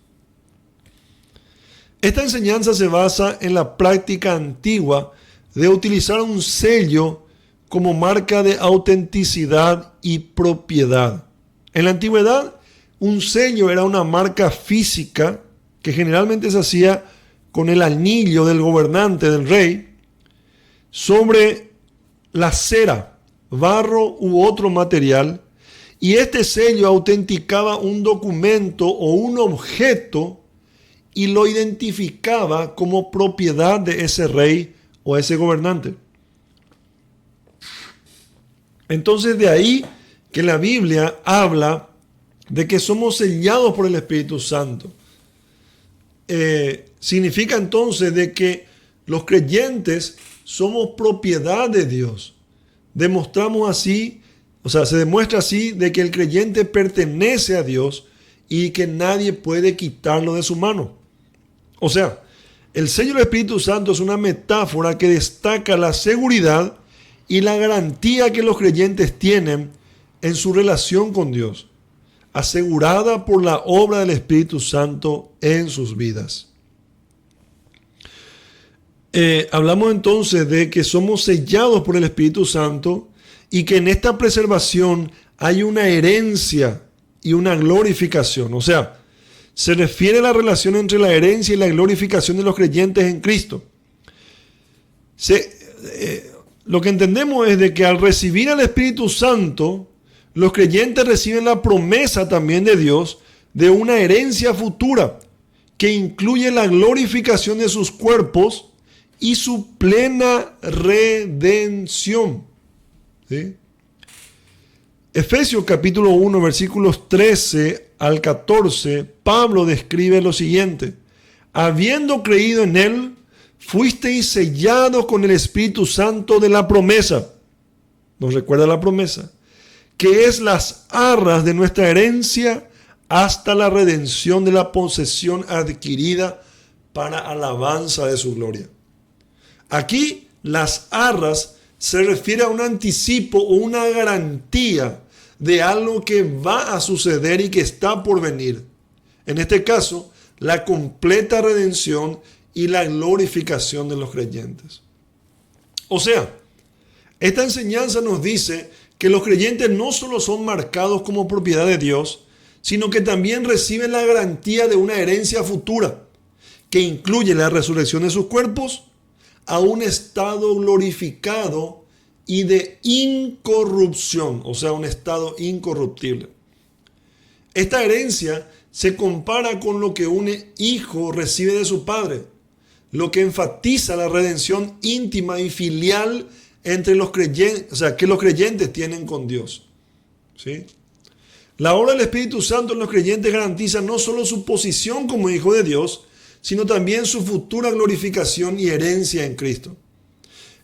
Esta enseñanza se basa en la práctica antigua de utilizar un sello como marca de autenticidad y propiedad. En la antigüedad, un sello era una marca física que generalmente se hacía con el anillo del gobernante, del rey, sobre la cera, barro u otro material, y este sello autenticaba un documento o un objeto y lo identificaba como propiedad de ese rey o ese gobernante. Entonces de ahí que la Biblia habla de que somos sellados por el Espíritu Santo. Significa entonces de que los creyentes somos propiedad de Dios. Demostramos así, se demuestra así de que el creyente pertenece a Dios y que nadie puede quitarlo de su mano. O sea, el sello del Espíritu Santo es una metáfora que destaca la seguridad y la garantía que los creyentes tienen en su relación con Dios, asegurada por la obra del Espíritu Santo en sus vidas. Hablamos entonces de que somos sellados por el Espíritu Santo y que en esta preservación hay una herencia y una glorificación. O sea, se refiere a la relación entre la herencia y la glorificación de los creyentes en Cristo. Lo que entendemos es de que al recibir al Espíritu Santo, los creyentes reciben la promesa también de Dios de una herencia futura que incluye la glorificación de sus cuerpos y su plena redención. ¿Sí? Efesios capítulo 1, versículos 13 al 14, Pablo describe lo siguiente: habiendo creído en Él, fuisteis sellados con el Espíritu Santo de la promesa. ¿Nos recuerda la promesa? Que es las arras de nuestra herencia hasta la redención de la posesión adquirida para alabanza de su gloria. Aquí las arras se refiere a un anticipo o una garantía de algo que va a suceder y que está por venir. En este caso, la completa redención y la glorificación de los creyentes. O sea, esta enseñanza nos dice que los creyentes no solo son marcados como propiedad de Dios, sino que también reciben la garantía de una herencia futura, que incluye la resurrección de sus cuerpos a un estado glorificado y de incorrupción, o sea, un estado incorruptible. Esta herencia se compara con lo que un hijo recibe de su padre, lo que enfatiza la redención íntima y filial entre los creyentes, o sea, que los creyentes tienen con Dios. ¿Sí? La obra del Espíritu Santo en los creyentes garantiza no solo su posición como hijo de Dios, sino también su futura glorificación y herencia en Cristo.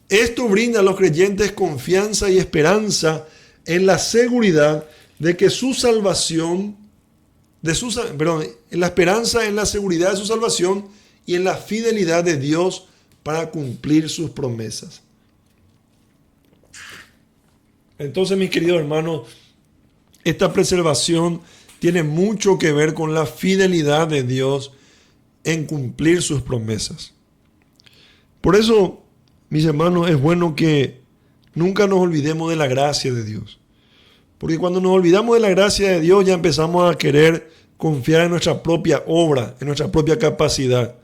Esto brinda a los creyentes confianza y esperanza en la seguridad de que su salvación, en la esperanza en la seguridad de su salvación y en la fidelidad de Dios para cumplir sus promesas. Entonces, mis queridos hermanos, esta preservación tiene mucho que ver con la fidelidad de Dios en cumplir sus promesas. Por eso, mis hermanos, es bueno que nunca nos olvidemos de la gracia de Dios. Porque cuando nos olvidamos de la gracia de Dios, ya empezamos a querer confiar en nuestra propia obra, en nuestra propia capacidad.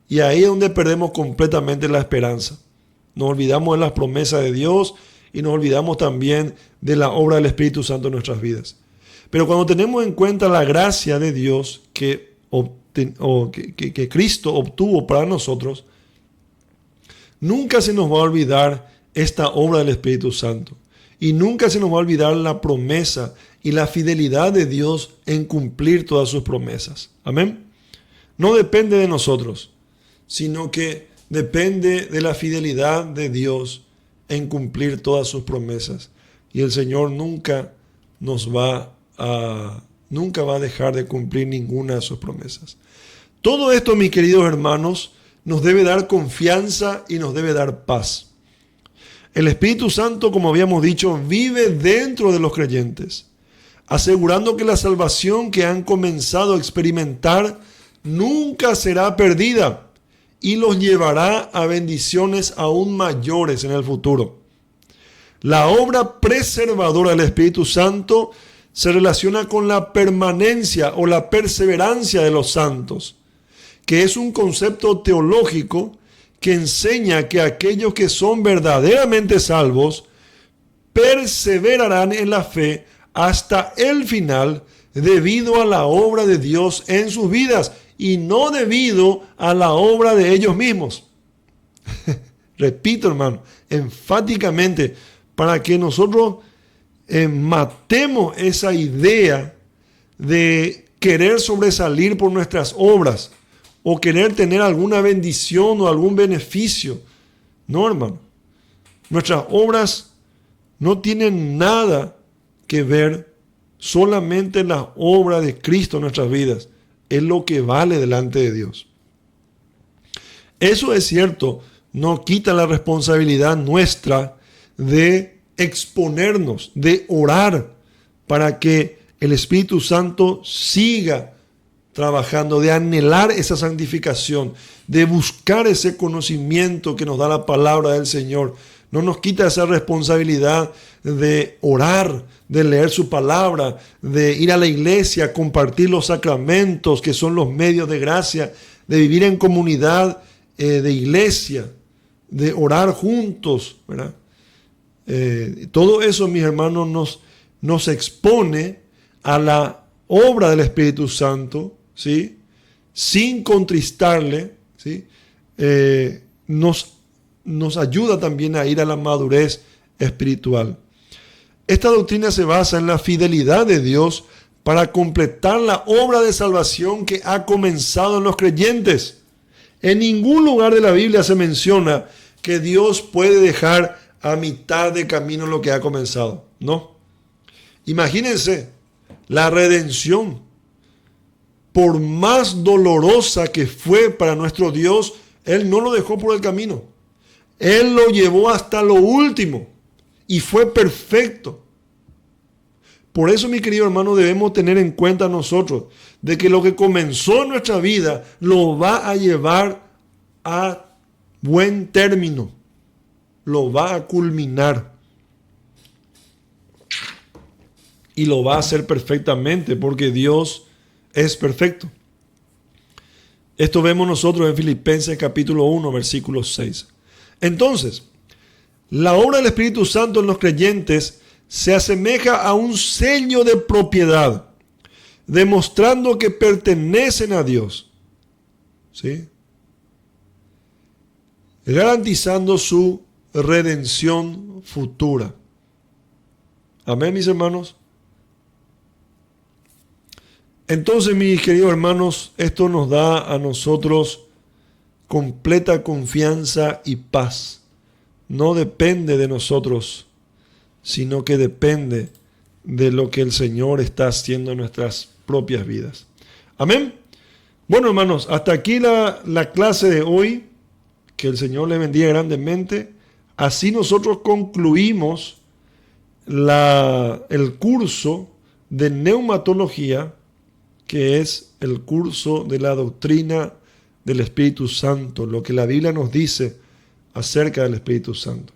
Y ahí es donde perdemos completamente la esperanza. Nos olvidamos de las promesas de Dios y nos olvidamos también de la obra del Espíritu Santo en nuestras vidas. Pero cuando tenemos en cuenta la gracia de Dios que Cristo obtuvo para nosotros, nunca se nos va a olvidar esta obra del Espíritu Santo. Y nunca se nos va a olvidar la promesa y la fidelidad de Dios en cumplir todas sus promesas. Amén. No depende de nosotros, sino que depende de la fidelidad de Dios en cumplir todas sus promesas. Y el Señor nunca va a dejar de cumplir ninguna de sus promesas. Todo esto, mis queridos hermanos, nos debe dar confianza y nos debe dar paz. El Espíritu Santo, como habíamos dicho, vive dentro de los creyentes, asegurando que la salvación que han comenzado a experimentar nunca será perdida y los llevará a bendiciones aún mayores en el futuro. La obra preservadora del Espíritu Santo se relaciona con la permanencia o la perseverancia de los santos, que es un concepto teológico que enseña que aquellos que son verdaderamente salvos perseverarán en la fe hasta el final debido a la obra de Dios en sus vidas y no debido a la obra de ellos mismos. Repito, hermano, enfáticamente, para que nosotros matemos esa idea de querer sobresalir por nuestras obras o querer tener alguna bendición o algún beneficio. No, hermano. Nuestras obras no tienen nada que ver, solamente la obra de Cristo en nuestras vidas es lo que vale delante de Dios. Eso es cierto, no quita la responsabilidad nuestra de exponernos, de orar para que el Espíritu Santo siga trabajando, de anhelar esa santificación, de buscar ese conocimiento que nos da la palabra del Señor. No nos quita esa responsabilidad de orar, de leer su palabra, de ir a la iglesia, compartir los sacramentos que son los medios de gracia, de vivir en comunidad de iglesia, de orar juntos, ¿verdad? Todo eso, mis hermanos, nos expone a la obra del Espíritu Santo, ¿sí? Sin contristarle, ¿sí? Nos ayuda también a ir a la madurez espiritual. Esta doctrina se basa en la fidelidad de Dios para completar la obra de salvación que ha comenzado en los creyentes. En ningún lugar de la Biblia se menciona que Dios puede dejar a mitad de camino lo que ha comenzado. No. Imagínense la redención. Por más dolorosa que fue para nuestro Dios, Él no lo dejó por el camino. Él lo llevó hasta lo último y fue perfecto. Por eso, mi querido hermano, debemos tener en cuenta nosotros de que lo que comenzó en nuestra vida lo va a llevar a buen término, lo va a culminar y lo va a hacer perfectamente porque Dios es perfecto. Esto vemos nosotros en Filipenses capítulo 1, versículo 6. Entonces, la obra del Espíritu Santo en los creyentes se asemeja a un sello de propiedad, demostrando que pertenecen a Dios, ¿sí? Garantizando su redención futura. Amén, mis hermanos. Entonces, mis queridos hermanos, esto nos da a nosotros completa confianza y paz. No depende de nosotros, sino que depende de lo que el Señor está haciendo en nuestras propias vidas. Amén. Bueno, hermanos, hasta aquí la clase de hoy. Que el Señor le bendiga grandemente. Así nosotros concluimos el curso de neumatología, que es el curso de la doctrina del Espíritu Santo, lo que la Biblia nos dice acerca del Espíritu Santo.